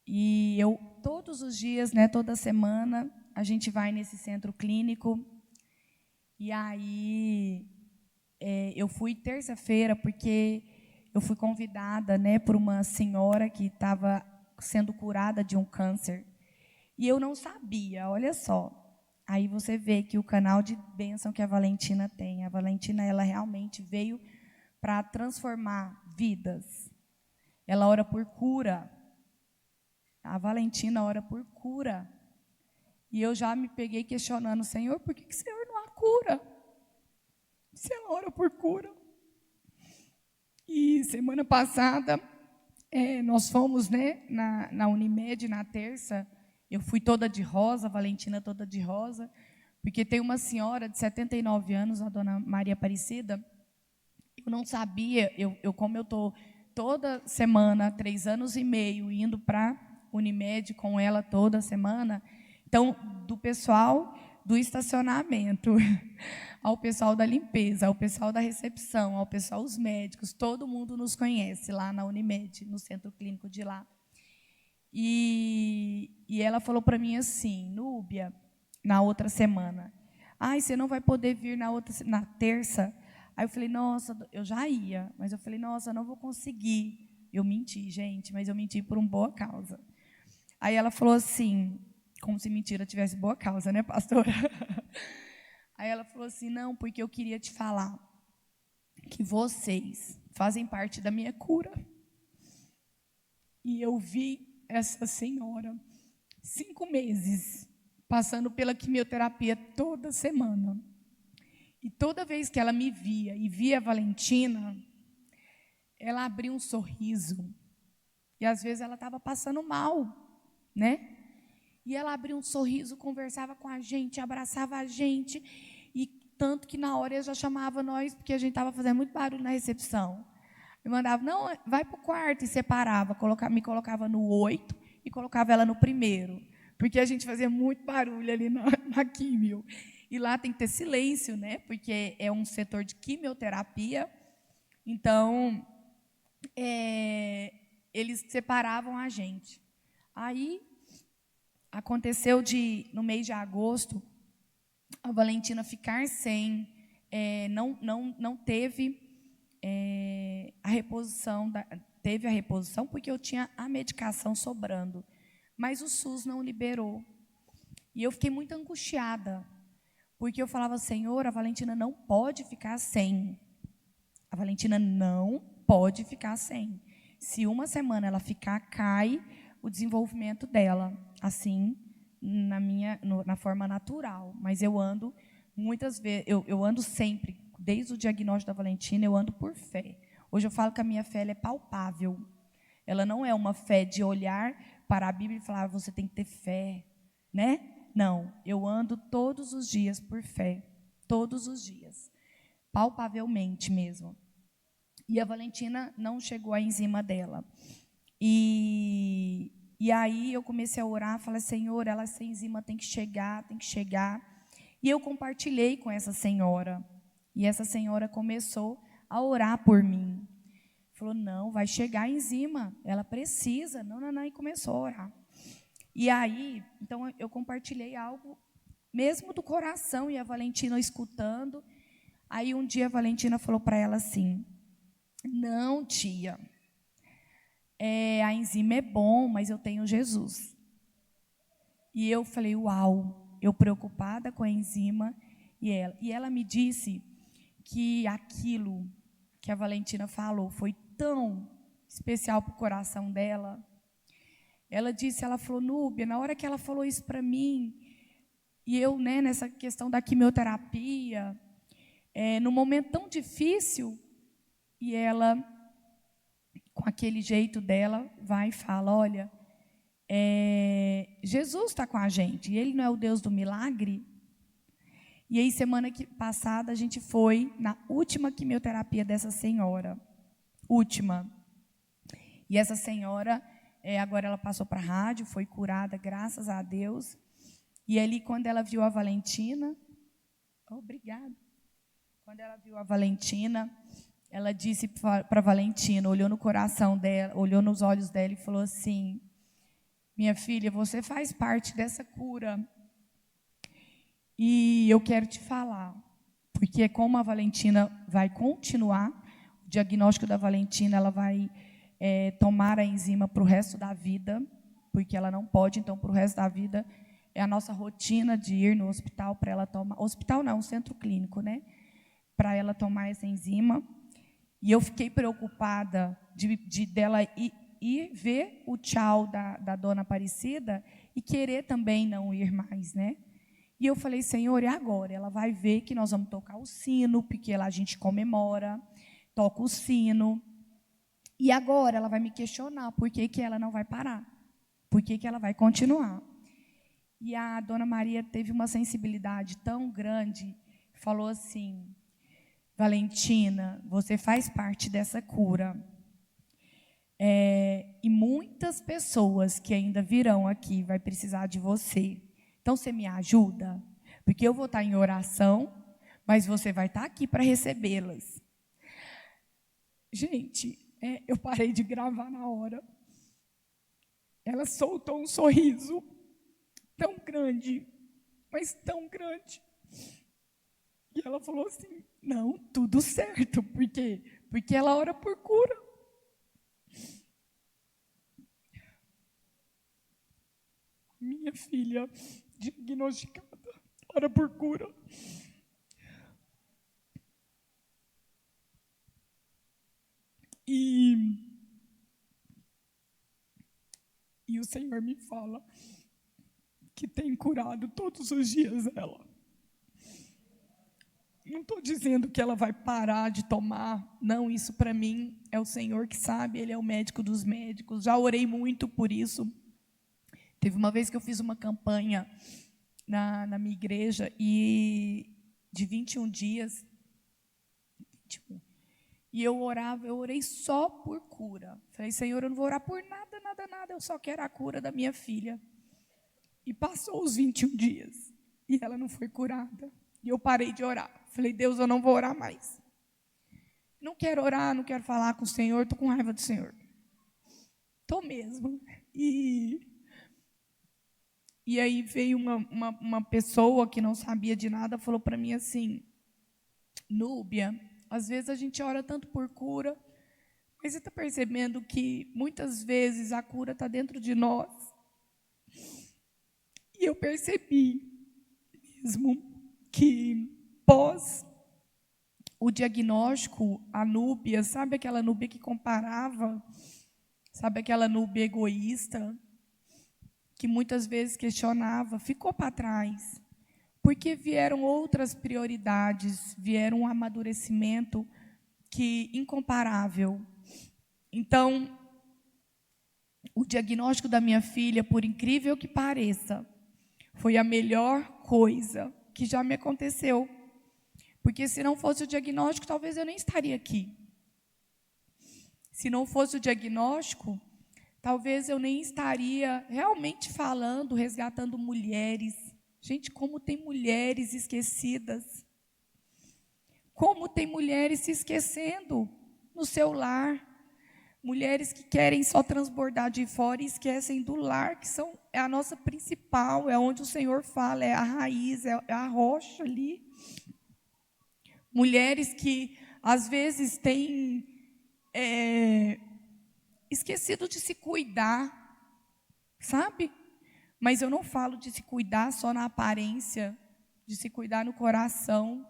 e eu, todos os dias, né, toda semana, a gente vai nesse centro clínico, e aí eu fui terça-feira, porque eu fui convidada, né, por uma senhora que estava sendo curada de um câncer. E eu não sabia, olha só. Aí você vê que o canal de bênção que a Valentina tem. A Valentina, ela realmente veio para transformar vidas. Ela ora por cura. A Valentina ora por cura. E eu já me peguei questionando, Senhor, por que o Senhor não a cura? Se ela ora por cura. E semana passada, nós fomos, né, na Unimed, na terça. Eu fui toda de rosa, a Valentina toda de rosa, porque tem uma senhora de 79 anos, a dona Maria Aparecida. Eu não sabia, como eu estou toda semana, 3 anos e meio, indo para Unimed com ela toda semana. Então, do pessoal do estacionamento, ao pessoal da limpeza, ao pessoal da recepção, ao pessoal, os médicos, todo mundo nos conhece lá na Unimed, no centro clínico de lá. E ela falou para mim assim, Núbia, na outra semana, você não vai poder vir na terça. Aí eu falei, nossa, eu já ia, mas eu falei, nossa, não vou conseguir. Eu menti, gente, mas eu menti por uma boa causa. Aí ela falou assim, como se mentira tivesse boa causa, né, pastora? Aí ela falou assim, não, porque eu queria te falar que vocês fazem parte da minha cura. E eu vi essa senhora, 5 meses, passando pela quimioterapia toda semana. E toda vez que ela me via e via a Valentina, ela abria um sorriso. E às vezes ela estava passando mal, né? E ela abria um sorriso, conversava com a gente, abraçava a gente. E tanto que na hora eu já chamava nós, porque a gente estava fazendo muito barulho na recepção. Me mandava, não, vai para o quarto, e separava, me colocava no 8 e colocava ela no 1º, porque a gente fazia muito barulho ali na químio. E lá tem que ter silêncio, né? Porque é um setor de quimioterapia. Então, eles separavam a gente. Aí, aconteceu no mês de agosto, a Valentina ficar sem, não teve a reposição, teve a reposição porque eu tinha a medicação sobrando, mas o SUS não liberou. E eu fiquei muito angustiada, porque eu falava, Senhor, a Valentina não pode ficar sem. A Valentina não pode ficar sem. Se uma semana ela ficar, cai o desenvolvimento dela, assim, na forma natural. Mas eu ando, muitas vezes, eu ando sempre, desde o diagnóstico da Valentina, eu ando por fé. Hoje eu falo que a minha fé ela é palpável. Ela não é uma fé de olhar para a Bíblia e falar, você tem que ter fé, né? Não, eu ando todos os dias por fé, todos os dias, palpavelmente mesmo. E a Valentina não chegou a enzima dela. E aí eu comecei a orar, falei, Senhor, essa enzima tem que chegar, tem que chegar. E eu compartilhei com essa senhora. E essa senhora começou a orar por mim. Falou, não, vai chegar a enzima, ela precisa. Não, e começou a orar. E aí, então, eu compartilhei algo, mesmo do coração, e a Valentina escutando. Aí, um dia, a Valentina falou para ela assim, não, tia, a enzima é bom, mas eu tenho Jesus. E eu falei, uau, eu preocupada com a enzima, e ela me disse que aquilo que a Valentina falou foi tão especial para o coração dela. Ela falou, Núbia, na hora que ela falou isso para mim, e eu, né, nessa questão da quimioterapia, num momento tão difícil, e ela, com aquele jeito dela, vai e fala, olha, Jesus está com a gente, e Ele não é o Deus do milagre? E aí, semana passada, a gente foi na última quimioterapia dessa senhora, última. E essa senhora, agora ela passou para a rádio, foi curada, graças a Deus. E ali, quando ela viu a Valentina, obrigada. Quando ela viu a Valentina, ela disse para a Valentina, olhou no coração dela, olhou nos olhos dela e falou assim, minha filha, você faz parte dessa cura. E eu quero te falar, porque como a Valentina vai continuar, o diagnóstico da Valentina, ela vai tomar a enzima para o resto da vida, porque ela não pode, então, para o resto da vida, é a nossa rotina de ir no hospital para ela tomar, hospital não, centro clínico, né? Para ela tomar essa enzima. E eu fiquei preocupada de dela ir ver o tchau da dona Aparecida e querer também não ir mais, né? E eu falei, Senhor, e agora? Ela vai ver que nós vamos tocar o sino, porque lá a gente comemora, toca o sino. E agora ela vai me questionar por que ela não vai parar, por que ela vai continuar. E a dona Maria teve uma sensibilidade tão grande, falou assim, Valentina, você faz parte dessa cura. E muitas pessoas que ainda virão aqui vai precisar de você. Então, você me ajuda? Porque eu vou estar em oração, mas você vai estar aqui para recebê-las. Gente, eu parei de gravar na hora. Ela soltou um sorriso tão grande, mas tão grande. E ela falou assim, não, tudo certo. Por quê? Porque ela ora por cura. Minha filha diagnosticada, ora por cura. E o Senhor me fala que tem curado todos os dias ela. Não estou dizendo que ela vai parar de tomar, não, isso para mim é o Senhor que sabe, Ele é o médico dos médicos, já orei muito por isso. Teve uma vez que eu fiz uma campanha na minha igreja, e de 21 dias, e eu orei só por cura. Falei, Senhor, eu não vou orar por nada, nada, nada, eu só quero a cura da minha filha. E passou os 21 dias, e ela não foi curada. E eu parei de orar. Falei, Deus, eu não vou orar mais. Não quero orar, não quero falar com o Senhor, estou com raiva do Senhor. Estou mesmo. E aí veio uma pessoa que não sabia de nada, falou para mim assim, Núbia, às vezes a gente ora tanto por cura, mas você está percebendo que muitas vezes a cura está dentro de nós? E eu percebi mesmo que pós o diagnóstico, a Núbia, sabe aquela Núbia que comparava, sabe aquela Núbia egoísta, que muitas vezes questionava, ficou para trás, porque vieram outras prioridades, vieram um amadurecimento incomparável. Então, o diagnóstico da minha filha, por incrível que pareça, foi a melhor coisa que já me aconteceu. Porque se não fosse o diagnóstico, talvez eu nem estaria aqui. Se não fosse o diagnóstico, talvez eu nem estaria realmente falando, resgatando mulheres. Gente, como tem mulheres esquecidas. Como tem mulheres se esquecendo no seu lar. Mulheres que querem só transbordar de fora e esquecem do lar, que é a nossa principal, é onde o Senhor fala, é a raiz, é a rocha ali. Mulheres que, às vezes, têm esquecido de se cuidar, sabe? Mas eu não falo de se cuidar só na aparência, de se cuidar no coração,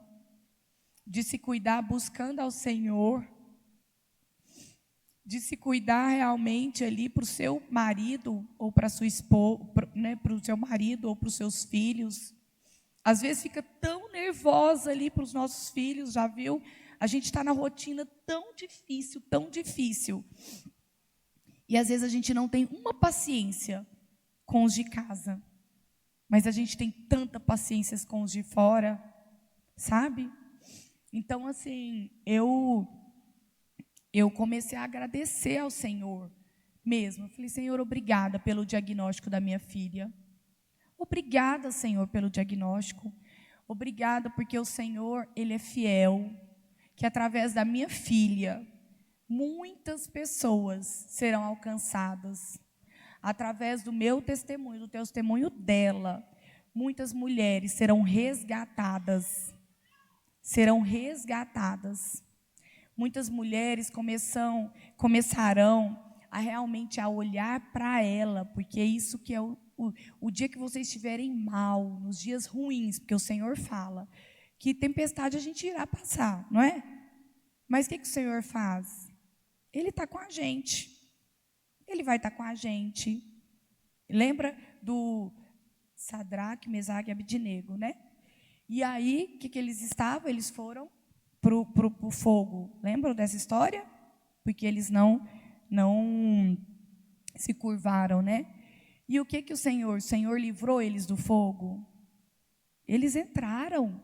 de se cuidar buscando ao Senhor, de se cuidar realmente ali para o seu marido ou para a sua esposa, né, para o seu marido ou para os seus filhos. Às vezes fica tão nervosa ali para os nossos filhos, já viu? A gente está na rotina tão difícil. E às vezes a gente não tem uma paciência com os de casa, mas a gente tem tanta paciência com os de fora, sabe? Então, assim, eu comecei a agradecer ao Senhor mesmo. Eu falei, Senhor, obrigada pelo diagnóstico da minha filha. Obrigada, Senhor, pelo diagnóstico. Obrigada porque o Senhor, Ele é fiel. Que através da minha filha, muitas pessoas serão alcançadas. Através do meu testemunho, do testemunho dela. muitas mulheres serão resgatadas. Serão resgatadas. Muitas mulheres começarão a realmente a olhar para ela, porque é isso que é o dia que vocês estiverem mal, nos dias ruins, porque o Senhor fala que tempestade a gente irá passar, não é? Mas o que o Senhor faz? Ele está com a gente. Ele vai estar com a gente. Lembra do Sadraque, Mesaque e Abednego, né? E aí, o que eles estavam? Eles foram para o fogo. Lembram dessa história? Porque eles não se curvaram, né? E o que o Senhor? O Senhor livrou eles do fogo? Eles entraram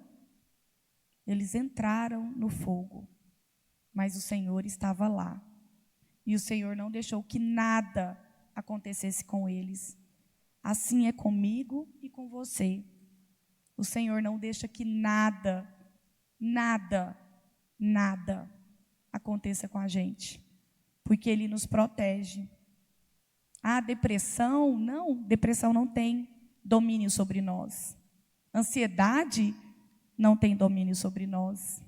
no fogo. Mas o Senhor estava lá. E o Senhor não deixou que nada acontecesse com eles. Assim é comigo e com você. O Senhor não deixa que nada aconteça com a gente. Porque Ele nos protege. Ah, depressão? Não, depressão não tem domínio sobre nós. Ansiedade não tem domínio sobre nós.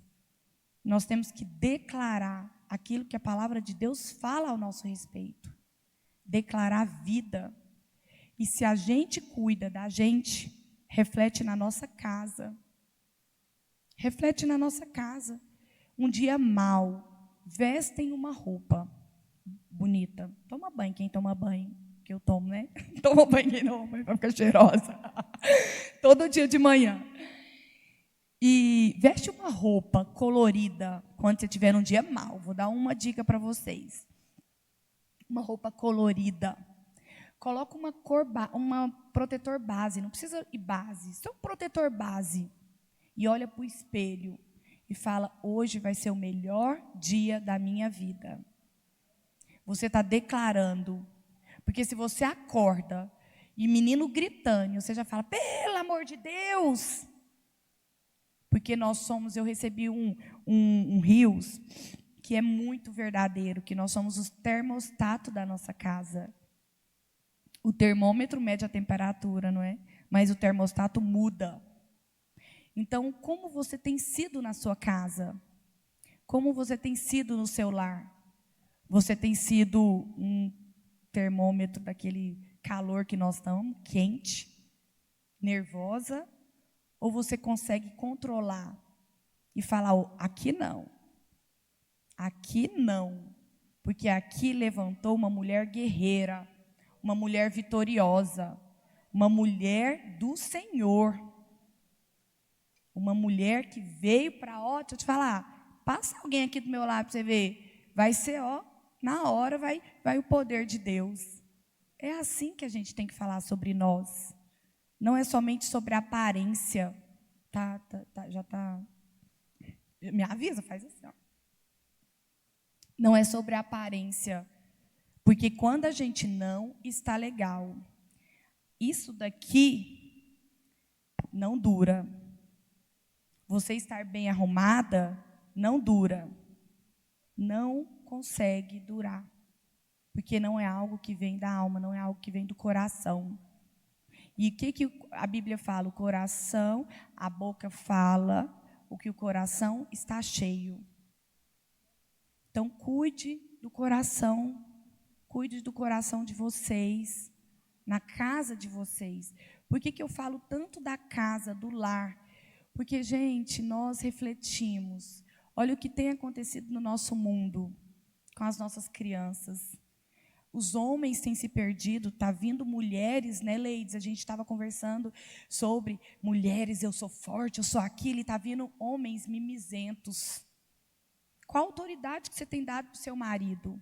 Nós temos que declarar aquilo que a palavra de Deus fala ao nosso respeito. Declarar vida. E se a gente cuida da gente, reflete na nossa casa. Reflete na nossa casa. Um dia mau, vestem uma roupa bonita. Toma banho quem toma banho, que eu tomo, né? Toma banho quem não toma banho, para ficar cheirosa. Todo dia de manhã. E veste uma roupa colorida quando você tiver um dia mau. Vou dar uma dica para vocês. Uma roupa colorida. Coloca uma protetor base. Não precisa ir base. Só um protetor base. E olha para o espelho. E fala, hoje vai ser o melhor dia da minha vida. Você está declarando. Porque se você acorda e menino gritando, você já fala, pelo amor de Deus. Porque eu recebi um rios que é muito verdadeiro, que nós somos o termostato da nossa casa. O termômetro mede a temperatura, não é? Mas o termostato muda. Então, como você tem sido na sua casa? Como você tem sido no seu lar? Você tem sido um termômetro daquele calor que nós estamos, quente, nervosa? Ou você consegue controlar e falar, aqui não, porque aqui levantou uma mulher guerreira, uma mulher vitoriosa, uma mulher do Senhor, uma mulher que veio para, deixa eu te falar, passa alguém aqui do meu lado para você ver, vai ser, na hora vai o poder de Deus. É assim que a gente tem que falar sobre nós. Não é somente sobre a aparência. Já está. Me avisa, faz assim. Não é sobre a aparência. Porque quando a gente não está legal, isso daqui não dura. Você estar bem arrumada não dura. Não consegue durar. Porque não é algo que vem da alma, não é algo que vem do coração. E o que a Bíblia fala? O coração, a boca fala o que o coração está cheio. Então, cuide do coração de vocês, na casa de vocês. Por que eu falo tanto da casa, do lar? Porque, gente, nós refletimos. Olha o que tem acontecido no nosso mundo, com as nossas crianças. Os homens têm se perdido, está vindo mulheres, né, ladies? A gente estava conversando sobre mulheres, eu sou forte, eu sou aquilo, e está vindo homens mimizentos. Qual autoridade que você tem dado para o seu marido?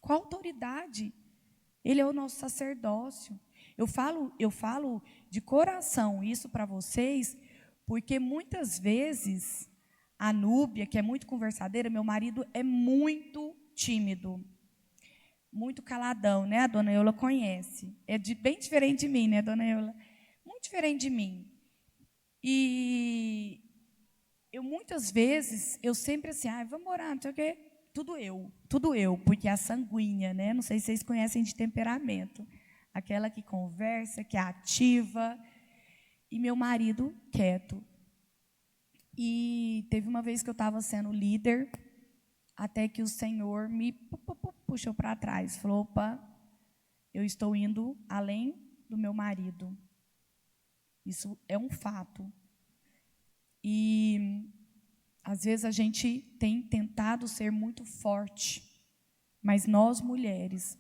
Qual autoridade? Ele é o nosso sacerdócio. Eu falo de coração isso para vocês, porque muitas vezes a Núbia, que é muito conversadeira, meu marido é muito tímido. Muito caladão, né? A dona Eula conhece. É bem diferente de mim, né, dona Eula? Muito diferente de mim. E muitas vezes, eu sempre assim, vamos orar, não sei o quê. Tudo eu, porque é a sanguínea, né? Não sei se vocês conhecem de temperamento. aquela que conversa, que é ativa, e meu marido quieto. E teve uma vez que eu estava sendo líder, até que o Senhor me puxou para trás, falou: opa, eu estou indo além do meu marido. Isso é um fato. E às vezes a gente tem tentado ser muito forte, mas nós mulheres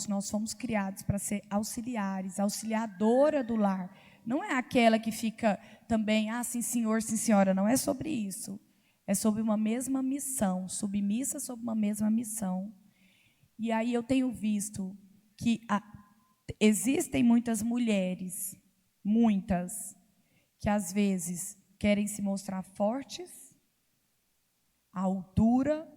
nós fomos criadas para ser auxiliares, auxiliadora do lar. Não é aquela que fica também, sim senhor, sim senhora, não é sobre isso. É sobre uma mesma missão, submissa sobre uma mesma missão. E aí eu tenho visto que existem muitas mulheres, muitas, que às vezes querem se mostrar fortes, à altura.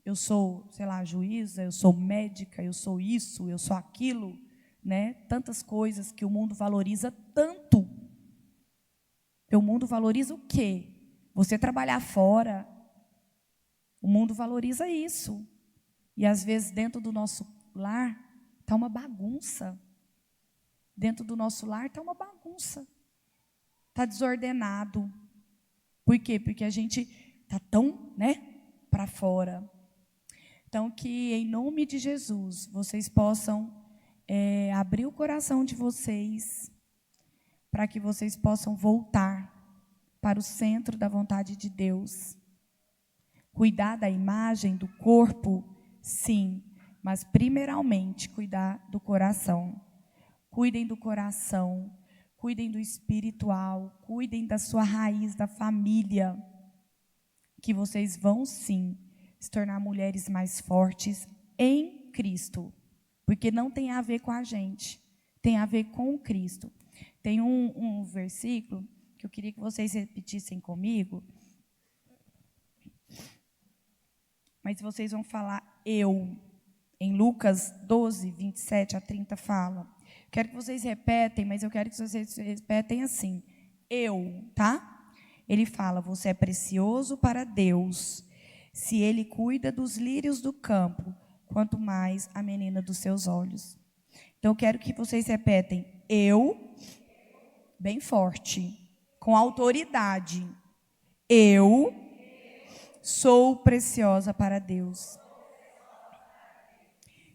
Eu sou, sei lá, juíza, eu sou médica, eu sou isso, eu sou aquilo, né? Tantas coisas que o mundo valoriza tanto. O mundo valoriza o quê? Você trabalhar fora. O mundo valoriza isso. E às vezes dentro do nosso lar está uma bagunça. Dentro do nosso lar está uma bagunça. Está desordenado. Por quê? Porque a gente está tão, para fora. Então, que em nome de Jesus, vocês possam abrir o coração de vocês, para que vocês possam voltar para o centro da vontade de Deus. Cuidar da imagem, do corpo, sim, mas primeiramente cuidar do coração. Cuidem do coração, cuidem do espiritual, cuidem da sua raiz, da família, que vocês vão sim se tornar mulheres mais fortes em Cristo, porque não tem a ver com a gente, tem a ver com Cristo. Tem um versículo que eu queria que vocês repetissem comigo, mas vocês vão falar eu. Em Lucas 12, 27 a 30 fala. Quero que vocês repetem, mas eu quero que vocês repetem assim. Eu, tá? Ele fala: você é precioso para Deus. Se Ele cuida dos lírios do campo, quanto mais a menina dos seus olhos. Então, eu quero que vocês repetem. Eu, bem forte, com autoridade. Eu sou preciosa para Deus.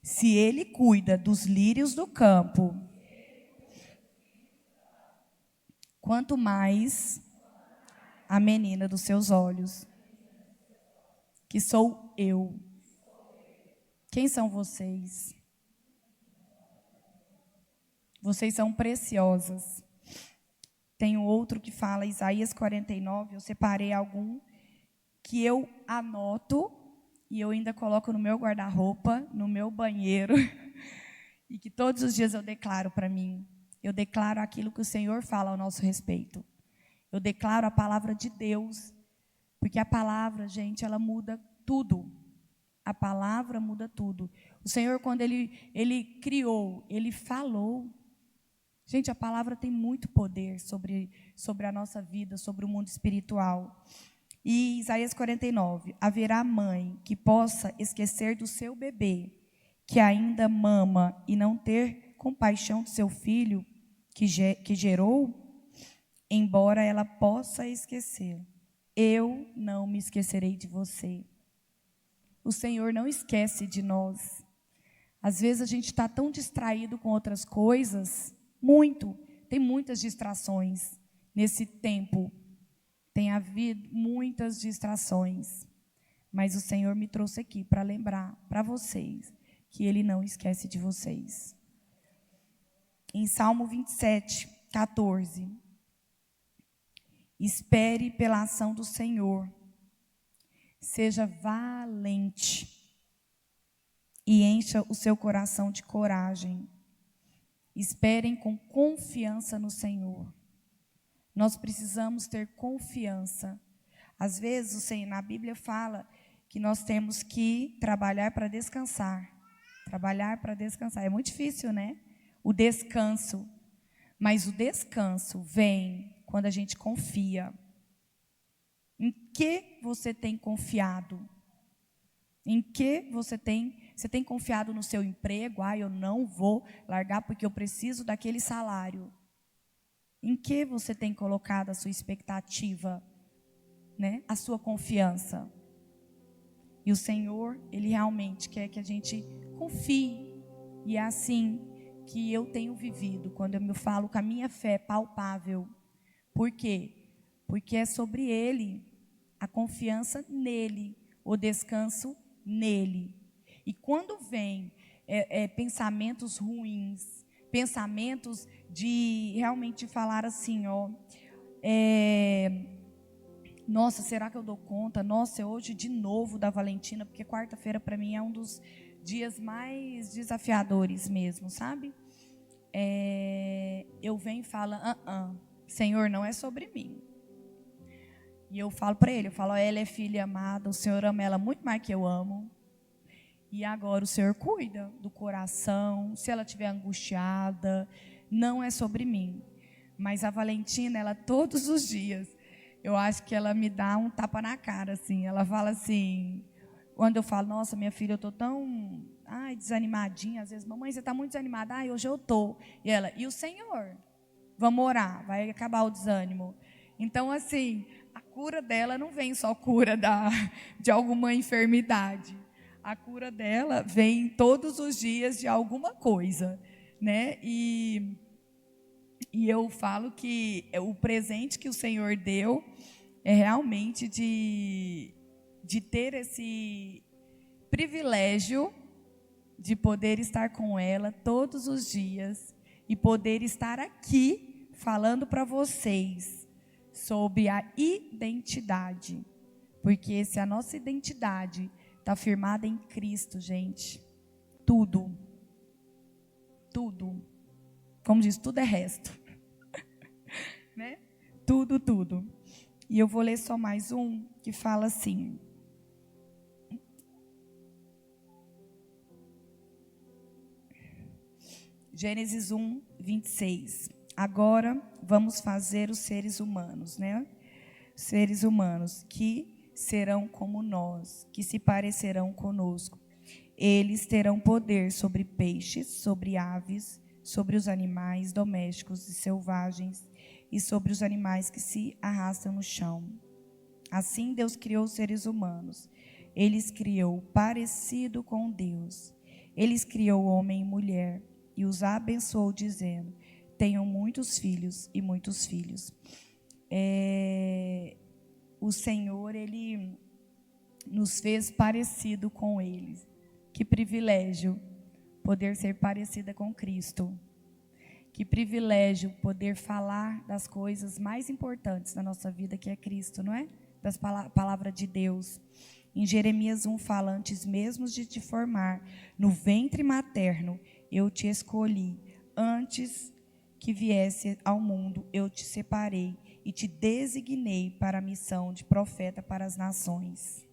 Se Ele cuida dos lírios do campo, quanto mais a menina dos seus olhos, que sou eu. Quem são vocês? Vocês são preciosas. Tem outro que fala, Isaías 49, eu separei algum que eu anoto e eu ainda coloco no meu guarda-roupa, no meu banheiro, e que todos os dias eu declaro para mim. Eu declaro aquilo que o Senhor fala ao nosso respeito. Eu declaro a palavra de Deus, porque a palavra, gente, ela muda tudo. A palavra muda tudo. O Senhor, quando Ele criou, Ele falou. Gente, a palavra tem muito poder sobre a nossa vida, sobre o mundo espiritual. E Isaías 49, haverá mãe que possa esquecer do seu bebê, que ainda mama, e não ter compaixão do seu filho que gerou, embora ela possa esquecer. Eu não me esquecerei de você. O Senhor não esquece de nós. Às vezes a gente está tão distraído com outras coisas, tem muitas distrações nesse tempo. Tem havido muitas distrações. Mas o Senhor me trouxe aqui para lembrar para vocês que Ele não esquece de vocês. Em Salmo 27, 14. Espere pela ação do Senhor. Seja valente e encha o seu coração de coragem. Esperem com confiança no Senhor. Nós precisamos ter confiança. Às vezes, o Senhor, na Bíblia fala que nós temos que trabalhar para descansar. Trabalhar para descansar. É muito difícil, né? O descanso. Mas o descanso vem quando a gente confia. Em que você tem confiado? Em que você tem Você tem confiado no seu emprego? Eu não vou largar porque eu preciso daquele salário. Em que você tem colocado a sua expectativa, né? A sua confiança? E o Senhor, Ele realmente quer que a gente confie. E é assim que eu tenho vivido, quando eu me falo com a minha fé palpável. Por quê? Porque é sobre Ele, a confiança nele, o descanso nele. E quando vem pensamentos ruins, pensamentos de realmente falar assim, nossa, será que eu dou conta? Nossa, é hoje de novo da Valentina, porque quarta-feira para mim é um dos dias mais desafiadores mesmo, sabe? Eu venho e falo, Senhor, não é sobre mim. E eu falo para ele, ela é filha amada, o Senhor ama ela muito mais que eu amo. E agora o Senhor cuida do coração, se ela estiver angustiada, não é sobre mim. Mas a Valentina, ela todos os dias, eu acho que ela me dá um tapa na cara, assim. Ela fala assim, quando eu falo, nossa, minha filha, eu estou tão desanimadinha, às vezes, mamãe, você está muito desanimada, hoje eu estou. E ela, e o Senhor? Vamos orar, vai acabar o desânimo. Então, assim, a cura dela não vem só cura de alguma enfermidade. A cura dela vem todos os dias de alguma coisa, né? E eu falo que o presente que o Senhor deu é realmente de ter esse privilégio de poder estar com ela todos os dias e poder estar aqui falando para vocês sobre a identidade, porque se a nossa identidade está firmada em Cristo, gente, tudo, como diz, tudo é resto, né? Tudo. E eu vou ler só mais um que fala assim. Gênesis 1, 26. Agora vamos fazer os seres humanos, né? Seres humanos que serão como nós, que se parecerão conosco. Eles terão poder sobre peixes, sobre aves, sobre os animais domésticos e selvagens e sobre os animais que se arrastam no chão. Assim Deus criou os seres humanos. Eles criou parecido com Deus. Eles criou homem e mulher e os abençoou dizendo: tenham muitos filhos e muitos filhos. O Senhor, Ele nos fez parecido com Ele. Que privilégio poder ser parecida com Cristo. Que privilégio poder falar das coisas mais importantes da nossa vida, que é Cristo, não é? Das palavras de Deus. Em Jeremias 1 fala, antes mesmo de te formar no ventre materno, eu te escolhi. Antes que viesse ao mundo, eu te separei e te designei para a missão de profeta para as nações.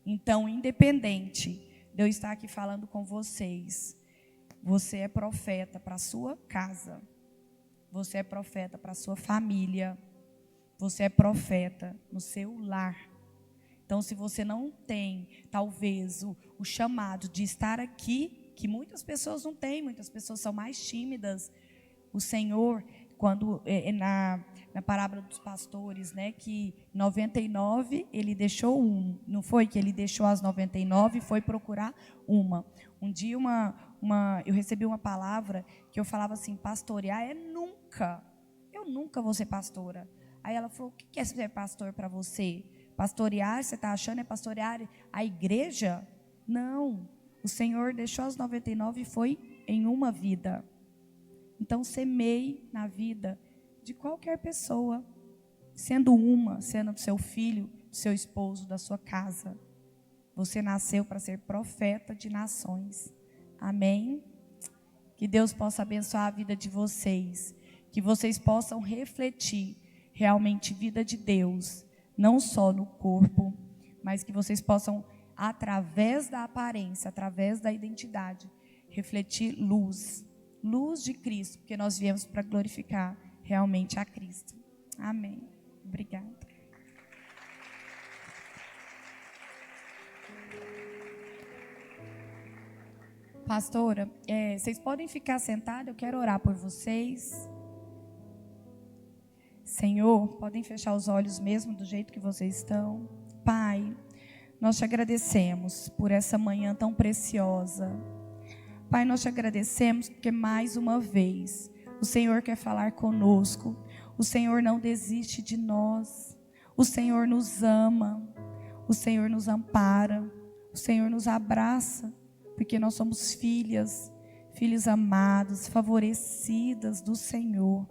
Então, independente de eu estar aqui falando com vocês, você é profeta para a sua casa, você é profeta para a sua família, você é profeta no seu lar. Então, se você não tem, talvez, o chamado de estar aqui, que muitas pessoas não têm, muitas pessoas são mais tímidas, o Senhor, quando na parábola dos pastores, né, que 99 ele deixou um, não foi que ele deixou as 99 e foi procurar uma. Um dia eu recebi uma palavra que eu falava assim, pastorear é nunca, eu nunca vou ser pastora. Aí ela falou, o que é ser pastor para você? Pastorear, você está achando é pastorear a igreja? Não, o Senhor deixou as 99 e foi em uma vida. Então, semeie na vida de qualquer pessoa, sendo do seu filho, do seu esposo, da sua casa. Você nasceu para ser profeta de nações. Amém? Que Deus possa abençoar a vida de vocês. Que vocês possam refletir realmente a vida de Deus, não só no corpo, mas que vocês possam, através da aparência, através da identidade, refletir luz de Cristo, porque nós viemos para glorificar realmente a Cristo. Amém. Obrigada. Pastora, vocês podem ficar sentados, eu quero orar por vocês. Senhor, podem fechar os olhos mesmo do jeito que vocês estão. Pai, nós te agradecemos por essa manhã tão preciosa. Pai, nós te agradecemos porque mais uma vez o Senhor quer falar conosco. O Senhor não desiste de nós. O Senhor nos ama. O Senhor nos ampara. O Senhor nos abraça. Porque nós somos filhas amadas, favorecidas do Senhor.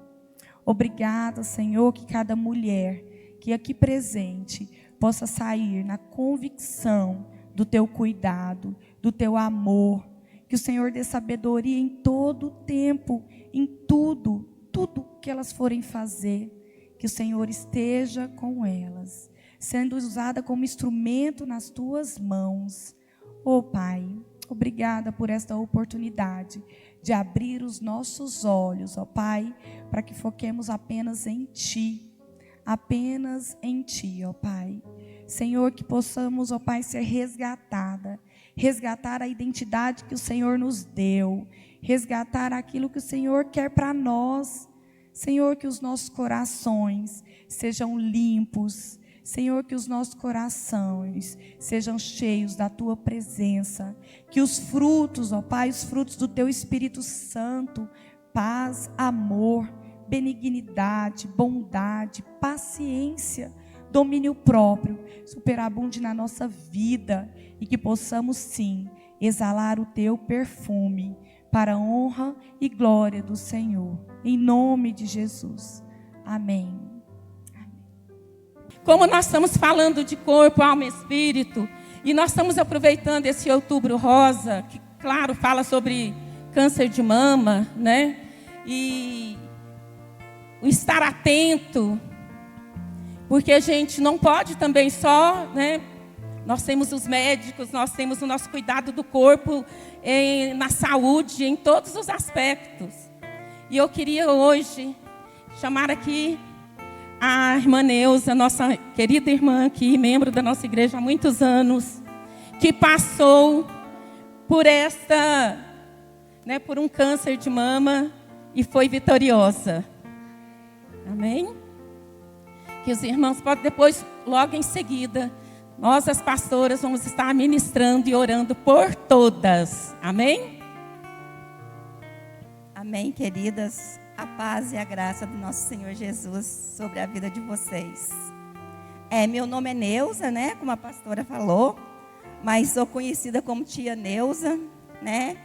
Obrigada, Senhor, que cada mulher que aqui presente possa sair na convicção do teu cuidado, do teu amor. Que o Senhor dê sabedoria em todo o tempo, em tudo que elas forem fazer. Que o Senhor esteja com elas, sendo usada como instrumento nas tuas mãos. Oh, Pai, obrigada por esta oportunidade de abrir os nossos olhos, ó Pai, para que foquemos apenas em Ti, ó Pai. Senhor, que possamos, ó Pai, ser resgatar a identidade que o Senhor nos deu, resgatar aquilo que o Senhor quer para nós. Senhor, que os nossos corações sejam limpos. Senhor, que os nossos corações sejam cheios da Tua presença. Que os frutos, ó Pai, os frutos do Teu Espírito Santo, paz, amor, benignidade, bondade, paciência, domínio próprio, superabunde na nossa vida. E que possamos sim exalar o Teu perfume para a honra e glória do Senhor. Em nome de Jesus. Amém. Como nós estamos falando de corpo, alma e espírito, e nós estamos aproveitando esse Outubro Rosa, que, claro, fala sobre câncer de mama, né? E o estar atento, porque a gente não pode também só, né? Nós temos os médicos, nós temos o nosso cuidado do corpo, na saúde, em todos os aspectos. E eu queria hoje chamar aqui a irmã Neuza, nossa querida irmã aqui, membro da nossa igreja há muitos anos, que passou por por um câncer de mama e foi vitoriosa. Amém? Que os irmãos podem depois, logo em seguida, nós as pastoras vamos estar ministrando e orando por todas. Amém? Amém, queridas. A paz e a graça do nosso Senhor Jesus sobre a vida de vocês. Meu nome é Neuza, né? Como a pastora falou, mas sou conhecida como tia Neuza, né?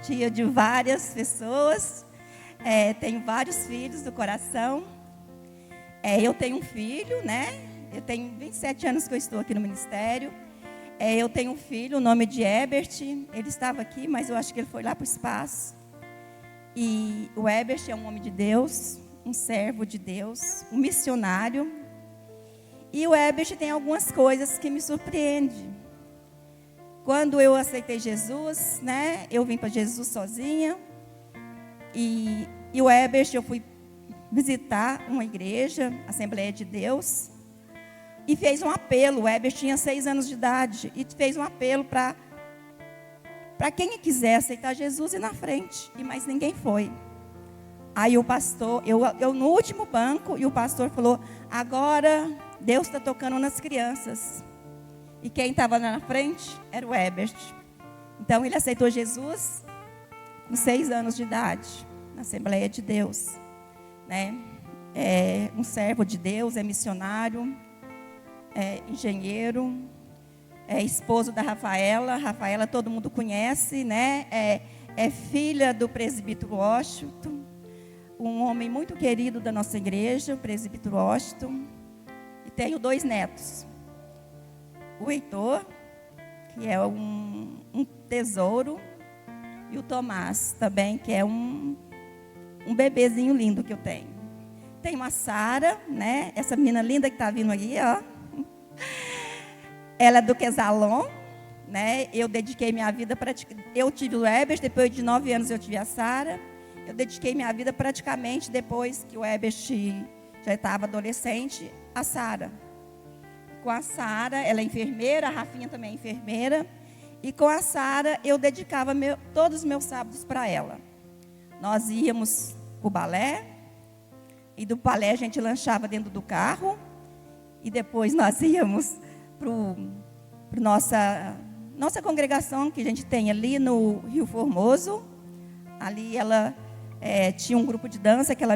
Tia de várias pessoas. Tenho vários filhos do coração. Eu tenho um filho, né? Eu tenho 27 anos que eu estou aqui no ministério. Eu tenho um filho, o nome de Ebert. Ele estava aqui, mas eu acho que ele foi lá para o espaço. E o Ebert é um homem de Deus, um servo de Deus, um missionário. E o Ebert tem algumas coisas que me surpreendem. Quando eu aceitei Jesus, né, eu vim para Jesus sozinha. E o Ebert, eu fui visitar uma igreja, Assembleia de Deus, e fez um apelo. O Ebert tinha 6 anos de idade, e fez um apelo para quem quiser aceitar Jesus ir na frente. E mais ninguém foi. Aí o pastor, eu no último banco, e o pastor falou: agora Deus está tocando nas crianças. E quem estava lá na frente era o Ebert. Então ele aceitou Jesus com 6 anos de idade, na Assembleia de Deus, né? É um servo de Deus, é missionário, é engenheiro, é esposo da Rafaela. Rafaela todo mundo conhece, né? É filha do presbítero Washington, um homem muito querido da nossa igreja, o presbítero Washington. E tenho 2 netos. O Heitor, que é um tesouro, e o Tomás também, que é um bebezinho lindo que eu tenho. Tenho a Sara, né? Essa menina linda que está vindo aí, ó. Ela é do Quesalon, né? Eu dediquei minha vida eu tive o Ebert, depois de 9 anos eu tive a Sara. Eu dediquei minha vida praticamente depois que o Ebert já estava adolescente, a Sara. Com a Sara, ela é enfermeira, a Rafinha também é enfermeira. E com a Sara, eu dedicava todos os meus sábados para ela. Nós íamos para o balé, e do balé a gente lanchava dentro do carro, e depois nós íamos para nossa congregação, que a gente tem ali no Rio Formoso. Ali ela tinha um grupo de dança, que ela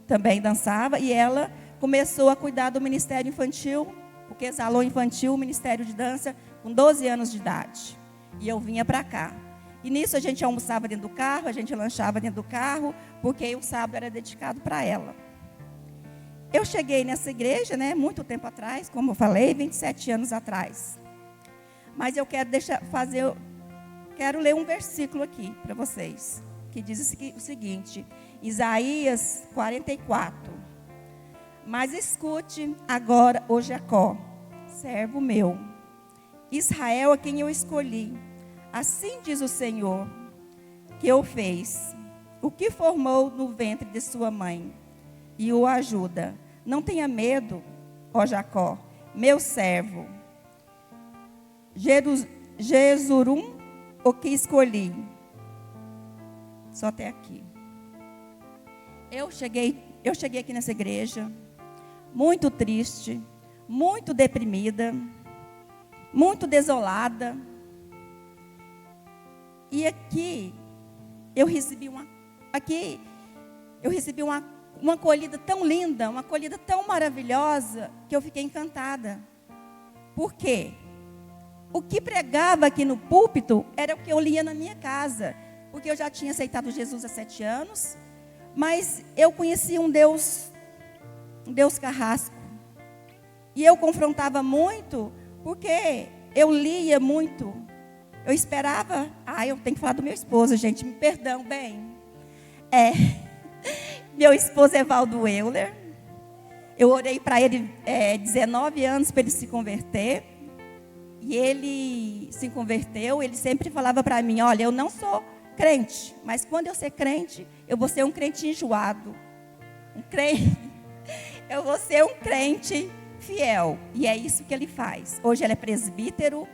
também dançava, e ela começou a cuidar do ministério infantil, porque exalou infantil, o ministério de dança, com 12 anos de idade. E eu vinha para cá. E nisso a gente almoçava dentro do carro, a gente lanchava dentro do carro, porque o sábado era dedicado para ela. Eu cheguei nessa igreja, né, muito tempo atrás, como eu falei, 27 anos atrás. Mas eu quero quero ler um versículo aqui para vocês, que diz o seguinte, Isaías 44. Mas escute agora, ó Jacó, servo meu, Israel a quem eu escolhi. Assim diz o Senhor, que o fez, o que formou no ventre de sua mãe, e o ajuda. Não tenha medo, ó Jacó, meu servo. Jesurum, o que escolhi. Só até aqui. Eu cheguei aqui nessa igreja, muito triste, muito deprimida, muito desolada. E aqui eu recebi uma acolhida tão linda, uma acolhida tão maravilhosa, que eu fiquei encantada. Por quê? O que pregava aqui no púlpito era o que eu lia na minha casa, porque eu já tinha aceitado Jesus há 7 anos, mas eu conhecia um Deus carrasco. E eu confrontava muito, porque eu lia muito. Eu esperava... eu tenho que falar do meu esposo, gente, me perdão, bem. Meu esposo é Valdo Euler. Eu orei para ele 19 anos para ele se converter. E ele se converteu. Ele sempre falava para mim, olha, eu não sou crente, mas quando eu ser crente, eu vou ser um crente enjoado. Eu vou ser um crente fiel. E é isso que ele faz. Hoje ele é presbítero.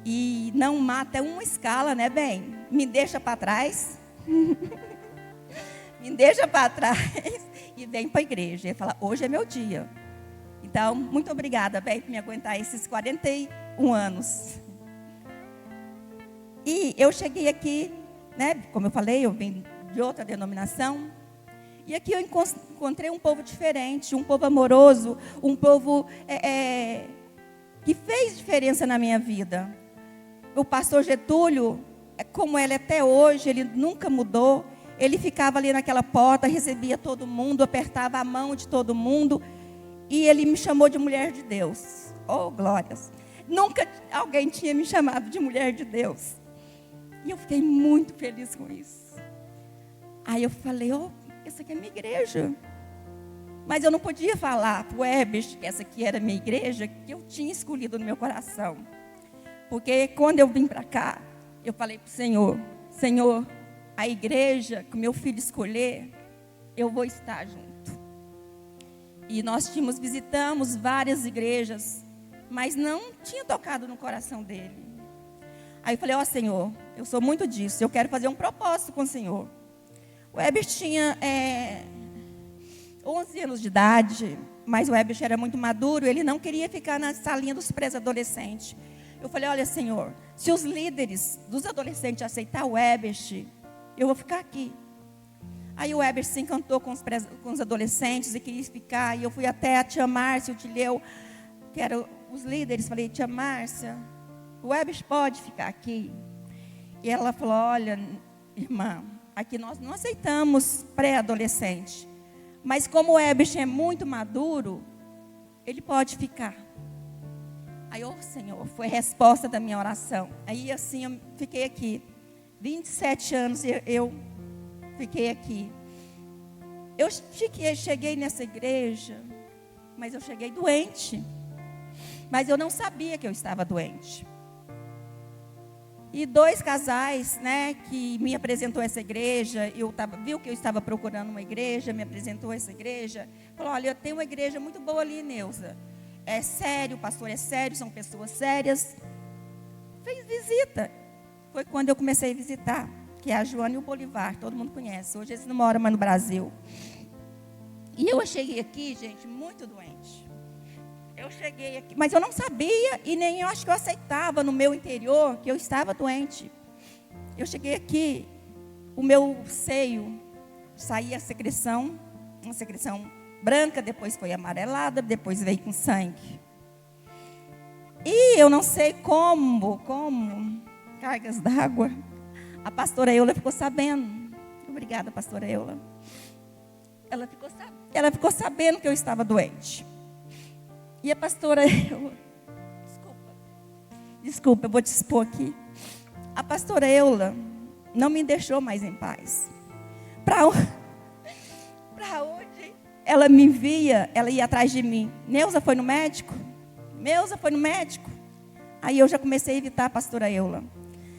E não mata uma escala, né, bem? Me deixa para trás. Me deixa para trás e vem para a igreja. Ele fala, hoje é meu dia. Então, muito obrigada, bem, por me aguentar esses 41 anos. E eu cheguei aqui, né, como eu falei, eu vim de outra denominação. E aqui eu encontrei um povo diferente, um povo amoroso, um povo que fez diferença na minha vida. O pastor Getúlio, como ele até hoje, ele nunca mudou. Ele ficava ali naquela porta, recebia todo mundo, apertava a mão de todo mundo. E ele me chamou de mulher de Deus. Oh, glórias! Nunca alguém tinha me chamado de mulher de Deus. E eu fiquei muito feliz com isso. Aí eu falei, essa aqui é minha igreja. Mas eu não podia falar para o Ebert, que essa aqui era a minha igreja, que eu tinha escolhido no meu coração. Porque quando eu vim para cá, eu falei para o Senhor, Senhor, a igreja que o meu filho escolher, eu vou estar junto. E nós visitamos várias igrejas, mas não tinha tocado no coração dele. Aí eu falei, Senhor, eu sou muito disso, eu quero fazer um propósito com o Senhor. O Ebert tinha 11 anos de idade, mas o Ebert era muito maduro, ele não queria ficar na salinha dos pré-adolescentes. Eu falei, olha, Senhor, se os líderes dos adolescentes aceitar o Ebert, eu vou ficar aqui. Aí o Ebert se encantou com os adolescentes e queria ficar. E eu fui até a tia Márcia, o Tileu, que eram os líderes. Falei, tia Márcia, o Ebert pode ficar aqui? E ela falou, olha, irmã, aqui nós não aceitamos pré-adolescente. Mas como o Ebert é muito maduro, ele pode ficar. Aí, Senhor, foi a resposta da minha oração. Aí, assim, eu fiquei aqui. 27 anos eu fiquei aqui. Eu cheguei nessa igreja, mas eu cheguei doente. Mas eu não sabia que eu estava doente. E 2 casais, né, que me apresentou essa igreja, viu que eu estava procurando uma igreja, me apresentou essa igreja. Falou, olha, eu tenho uma igreja muito boa ali, Neuza. É sério, o pastor é sério, são pessoas sérias. fez visita. Foi quando eu comecei a visitar, que é a Joana e o Bolivar, todo mundo conhece. Hoje eles não moram mais no Brasil. E eu cheguei aqui, gente, muito doente. Eu cheguei aqui, mas eu não sabia e nem eu acho que eu aceitava no meu interior que eu estava doente. Eu cheguei aqui, o meu seio saía secreção, uma secreção branca, depois foi amarelada, depois veio com sangue. E eu não sei como, cargas d'água. A pastora Eula ficou sabendo. Obrigada, pastora Eula. Ela ficou sabendo que eu estava doente. E a pastora Eula, desculpa, eu vou te expor aqui. A pastora Eula não me deixou mais em paz. Para onde ela me via, ela ia atrás de mim. Neuza foi no médico? Neuza foi no médico? Aí eu já comecei a evitar a pastora Eula.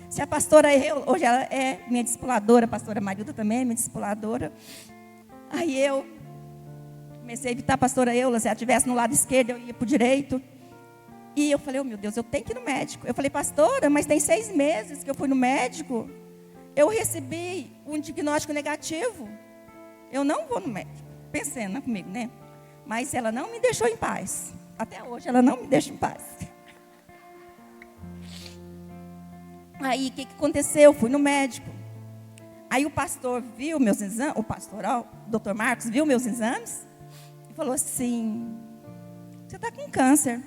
Se a pastora Eula, hoje ela é minha discipuladora, a pastora Marilda também é minha discipuladora. Aí eu comecei a evitar a pastora Eula. Se ela estivesse no lado esquerdo, eu ia para o direito. E eu falei, oh meu Deus, eu tenho que ir no médico. Eu falei, pastora, mas tem 6 meses que eu fui no médico. Eu recebi um diagnóstico negativo. Eu não vou no médico. Pensando comigo, né? Mas ela não me deixou em paz. Até hoje ela não me deixa em paz. Aí o que aconteceu? Eu fui no médico. Aí o pastor viu meus exames, o doutor Marcos viu meus exames e falou assim, você está com câncer.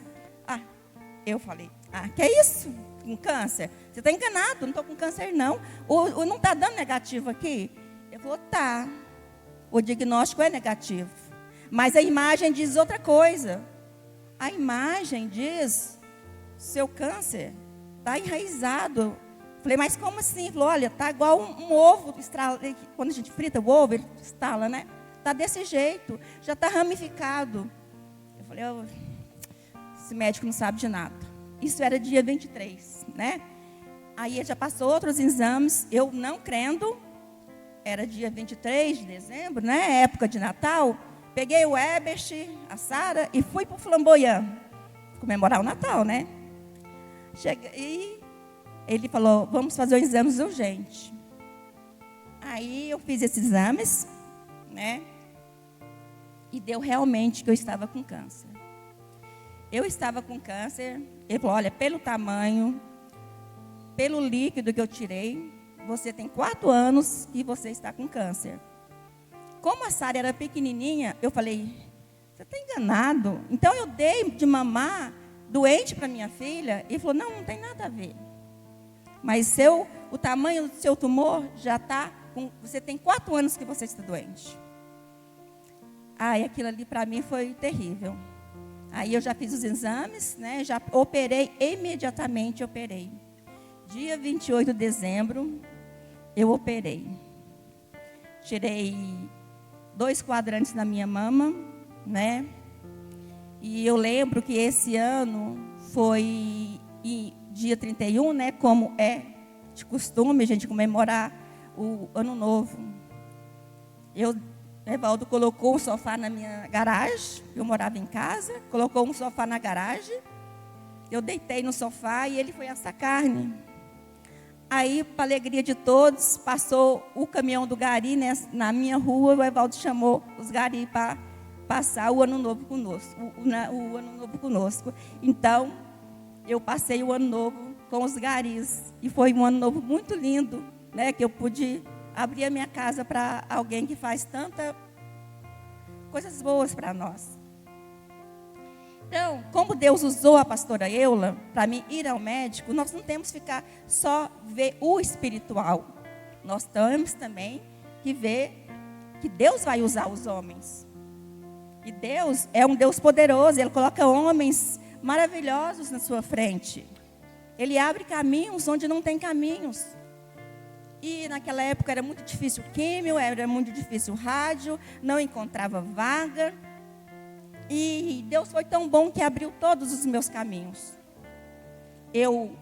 Eu falei, que é isso? Com câncer? Você está enganado, não estou com câncer não. Não está dando negativo aqui? Ele falou, tá. O diagnóstico é negativo. Mas a imagem diz outra coisa. A imagem diz, seu câncer está enraizado. Falei, mas como assim? Ele falou, olha, está igual um ovo, quando a gente frita o ovo, ele estala, né? Está desse jeito, já está ramificado. Eu falei, esse médico não sabe de nada. Isso era dia 23, né? Aí ele já passou outros exames, eu não crendo, era dia 23 de dezembro, né? Época de Natal. Peguei o Ebert, a Sara e fui para o Flamboyant, comemorar o Natal, né? Cheguei, ele falou, vamos fazer os exames urgentes. Aí eu fiz esses exames, né? E deu realmente que eu estava com câncer. Eu estava com câncer. Ele falou, olha, pelo tamanho, pelo líquido que eu tirei, você tem 4 anos e você está com câncer. Como a Sara era pequenininha, eu falei, você está enganado. Então eu dei de mamar doente para minha filha. E falou, não tem nada a ver. Mas o tamanho do seu tumor já está, você tem 4 anos que você está doente. E aquilo ali para mim foi terrível. Aí eu já fiz os exames, né? Já operei, imediatamente operei. Dia 28 de dezembro, eu operei. Tirei 2 quadrantes na minha mama, né? E eu lembro que esse ano foi dia 31, né? Como é de costume a gente comemorar o Ano Novo. Evaldo colocou um sofá na minha garagem, eu morava em casa, colocou um sofá na garagem, eu deitei no sofá e ele foi assar carne. Aí, para a alegria de todos, passou o caminhão do gari, né, na minha rua, o Evaldo chamou os gari para passar o Ano Novo conosco, o Ano Novo conosco. Então, eu passei o Ano Novo com os garis, e foi um Ano Novo muito lindo, né, que eu pude abrir a minha casa para alguém que faz tantas coisas boas para nós. Então, como Deus usou a pastora Eula para mim ir ao médico, nós não temos que ficar só ver o espiritual. Nós temos também que ver que Deus vai usar os homens. E Deus é um Deus poderoso, Ele coloca homens maravilhosos na sua frente. Ele abre caminhos onde não tem caminhos. E naquela época era muito difícil químio, era muito difícil rádio, não encontrava vaga. E Deus foi tão bom que abriu todos os meus caminhos. Eu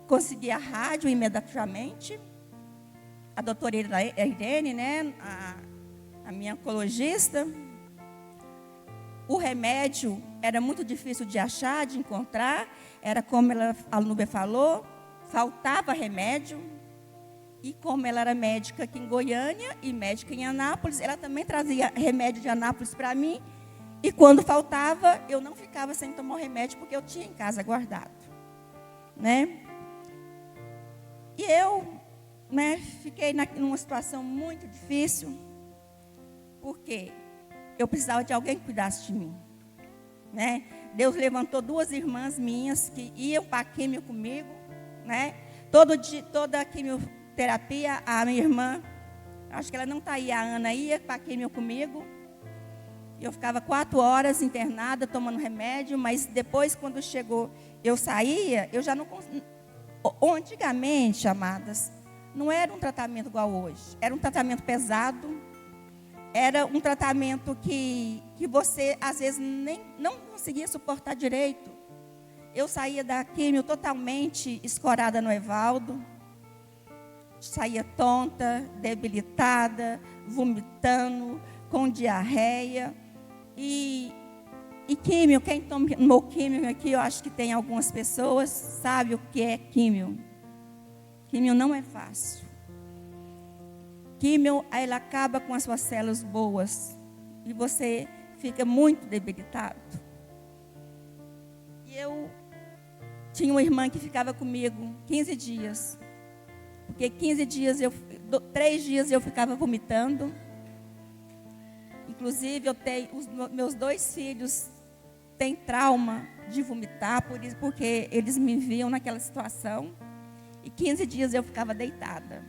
consegui a rádio imediatamente. A doutora Irene, né, a minha oncologista. O remédio era muito difícil de achar, de encontrar. Era como a Nubia falou, faltava remédio. E como ela era médica aqui em Goiânia e médica em Anápolis, ela também trazia remédio de Anápolis para mim. E quando faltava, eu não ficava sem tomar o remédio, porque eu tinha em casa guardado, né? E eu, né, fiquei numa situação muito difícil, porque eu precisava de alguém que cuidasse de mim, né? Deus levantou 2 irmãs minhas que iam para a químio comigo, né? Toda a quimioterapia, a minha irmã, acho que ela não está aí, a Ana, ia para a químio comigo. Eu ficava 4 horas internada, tomando remédio, mas depois, quando chegou, eu saía, eu já não conseguia. Antigamente, amadas, não era um tratamento igual hoje. Era um tratamento pesado, era um tratamento que você, às vezes, não conseguia suportar direito. Eu saía da químio totalmente escorada no Evaldo, saía tonta, debilitada, vomitando, com diarreia. E químio, quem tomou químio aqui, eu acho que tem algumas pessoas, sabe o que é químio. Químio não é fácil. Químio, ela acaba com as suas células boas. E você fica muito debilitado. E eu tinha uma irmã que ficava comigo 15 dias. Porque 3 dias eu ficava vomitando. Inclusive, os meus 2 filhos têm trauma de vomitar, porque eles me viam naquela situação. E 15 dias eu ficava deitada.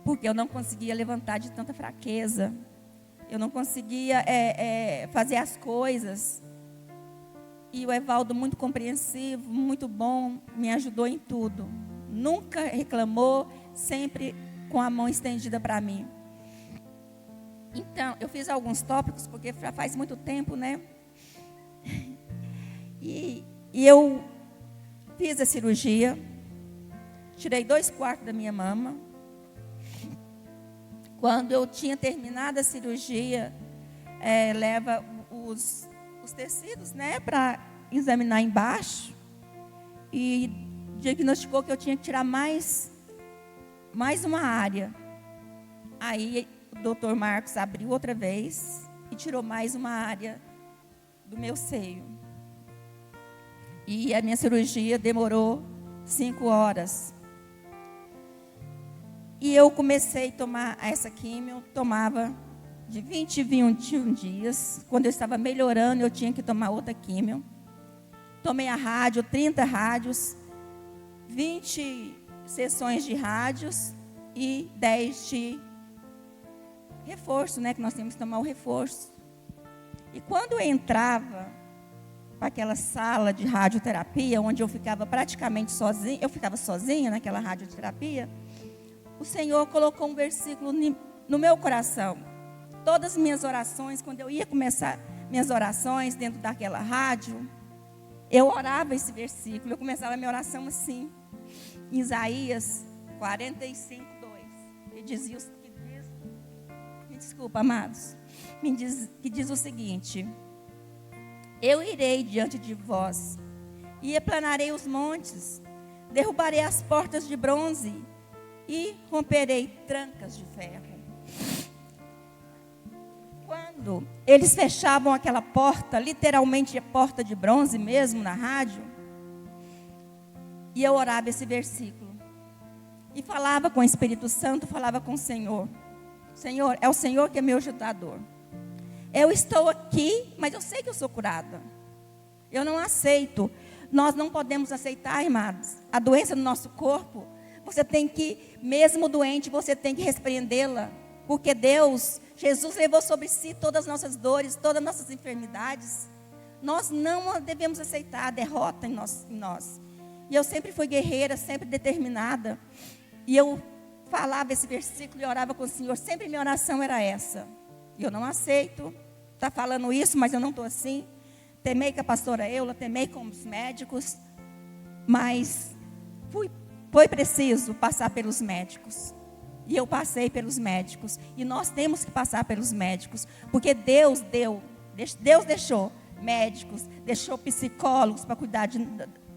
Porque eu não conseguia levantar de tanta fraqueza. Eu não conseguia fazer as coisas. E o Evaldo, muito compreensivo, muito bom, me ajudou em tudo. Nunca reclamou, sempre com a mão estendida para mim. Então, eu fiz alguns tópicos, porque já faz muito tempo, né? E eu fiz a cirurgia, tirei 2/4 da minha mama. Quando eu tinha terminado a cirurgia, leva os tecidos, né, para examinar embaixo. E diagnosticou que eu tinha que tirar mais uma área. Aí o doutor Marcos abriu outra vez e tirou mais uma área do meu seio. E a minha cirurgia demorou 5 horas. E eu comecei a tomar essa químio, tomava de 20 em 21 dias. Quando eu estava melhorando, eu tinha que tomar outra químio. Tomei a rádio, 30 rádios, 20 sessões de rádios e 10 de reforço, né? Que nós temos que tomar o reforço. E quando eu entrava para aquela sala de radioterapia, onde eu ficava praticamente sozinha, eu ficava sozinha naquela radioterapia, o Senhor colocou um versículo no meu coração. Todas as minhas orações, quando eu ia começar minhas orações dentro daquela rádio, eu orava esse versículo. Eu começava a minha oração assim, em Isaías 45:2. E dizia, me desculpa, amados, que diz o seguinte: eu irei diante de vós e aplanarei os montes, derrubarei as portas de bronze e romperei trancas de ferro. Quando eles fechavam aquela porta, literalmente a porta de bronze mesmo na rádio, e eu orava esse versículo, e falava com o Espírito Santo, falava com o Senhor. Senhor, é o Senhor que é meu ajudador. Eu estou aqui, mas eu sei que eu sou curada. Eu não aceito. Nós não podemos aceitar, irmãos, a doença no nosso corpo. Você tem que, mesmo doente, você tem que repreendê-la. Porque Deus, Jesus levou sobre si todas as nossas dores, todas as nossas enfermidades. Nós não devemos aceitar a derrota em nós. E eu sempre fui guerreira, sempre determinada. E eu falava esse versículo e orava com o Senhor. Sempre minha oração era essa. E eu não aceito estar falando isso, mas eu não estou assim. Temei com a pastora Eula, temei com os médicos. Mas foi preciso passar pelos médicos. E eu passei pelos médicos. E nós temos que passar pelos médicos. Porque Deus deixou médicos, deixou psicólogos para cuidar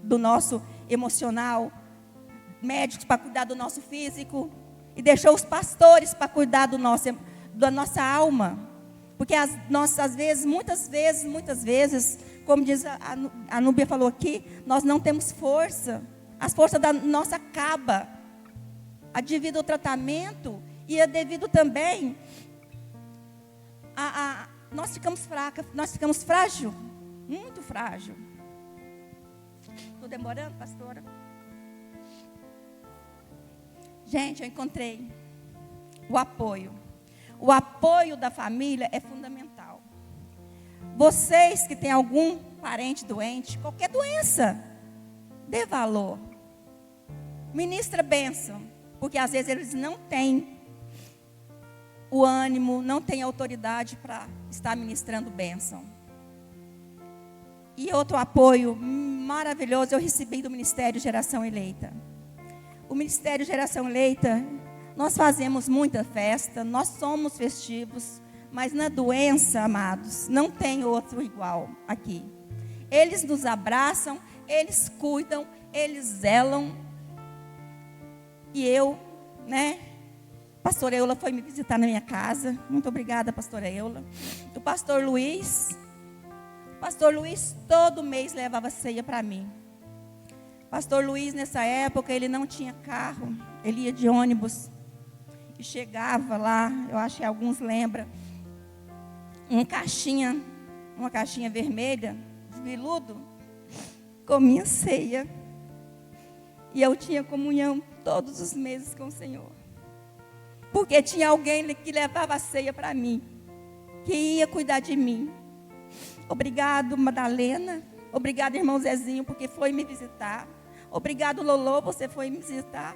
do nosso emocional. médicos para cuidar do nosso físico e deixou os pastores para cuidar da nossa alma. Porque às vezes, muitas vezes, como diz a Núbia falou aqui, nós não temos força. As forças da nossa acaba. Devido ao tratamento e devido também nós ficamos fracas, nós ficamos frágil, muito frágil. Estou demorando, pastora? Gente, eu encontrei o apoio. O apoio da família é fundamental. Vocês que têm algum parente doente, qualquer doença, dê valor. Ministra bênção, porque às vezes eles não têm o ânimo, não têm autoridade para estar ministrando bênção. E outro apoio maravilhoso eu recebi do Ministério Geração Eleita. O Ministério Geração Eleita, nós fazemos muita festa, nós somos festivos, mas na doença, amados, não tem outro igual aqui. Eles nos abraçam, eles cuidam, eles zelam. E eu, Pastora Eula foi me visitar na minha casa. Muito obrigada, Pastora Eula. O Pastor Luiz todo mês levava ceia para mim. Pastor Luiz, nessa época, ele não tinha carro. Ele ia de ônibus. E chegava lá, eu acho que alguns lembram, uma caixinha vermelha, de veludo, com minha ceia. E eu tinha comunhão todos os meses com o Senhor. Porque tinha alguém que levava a ceia para mim, que ia cuidar de mim. Obrigado, Madalena. Obrigado, irmão Zezinho, porque foi me visitar. Obrigado, Lolô, você foi me visitar.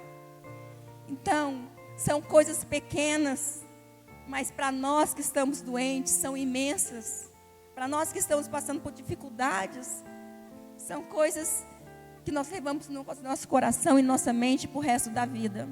Então, são coisas pequenas, mas para nós que estamos doentes, são imensas. Para nós que estamos passando por dificuldades, são coisas que nós levamos no nosso coração e nossa mente para o resto da vida.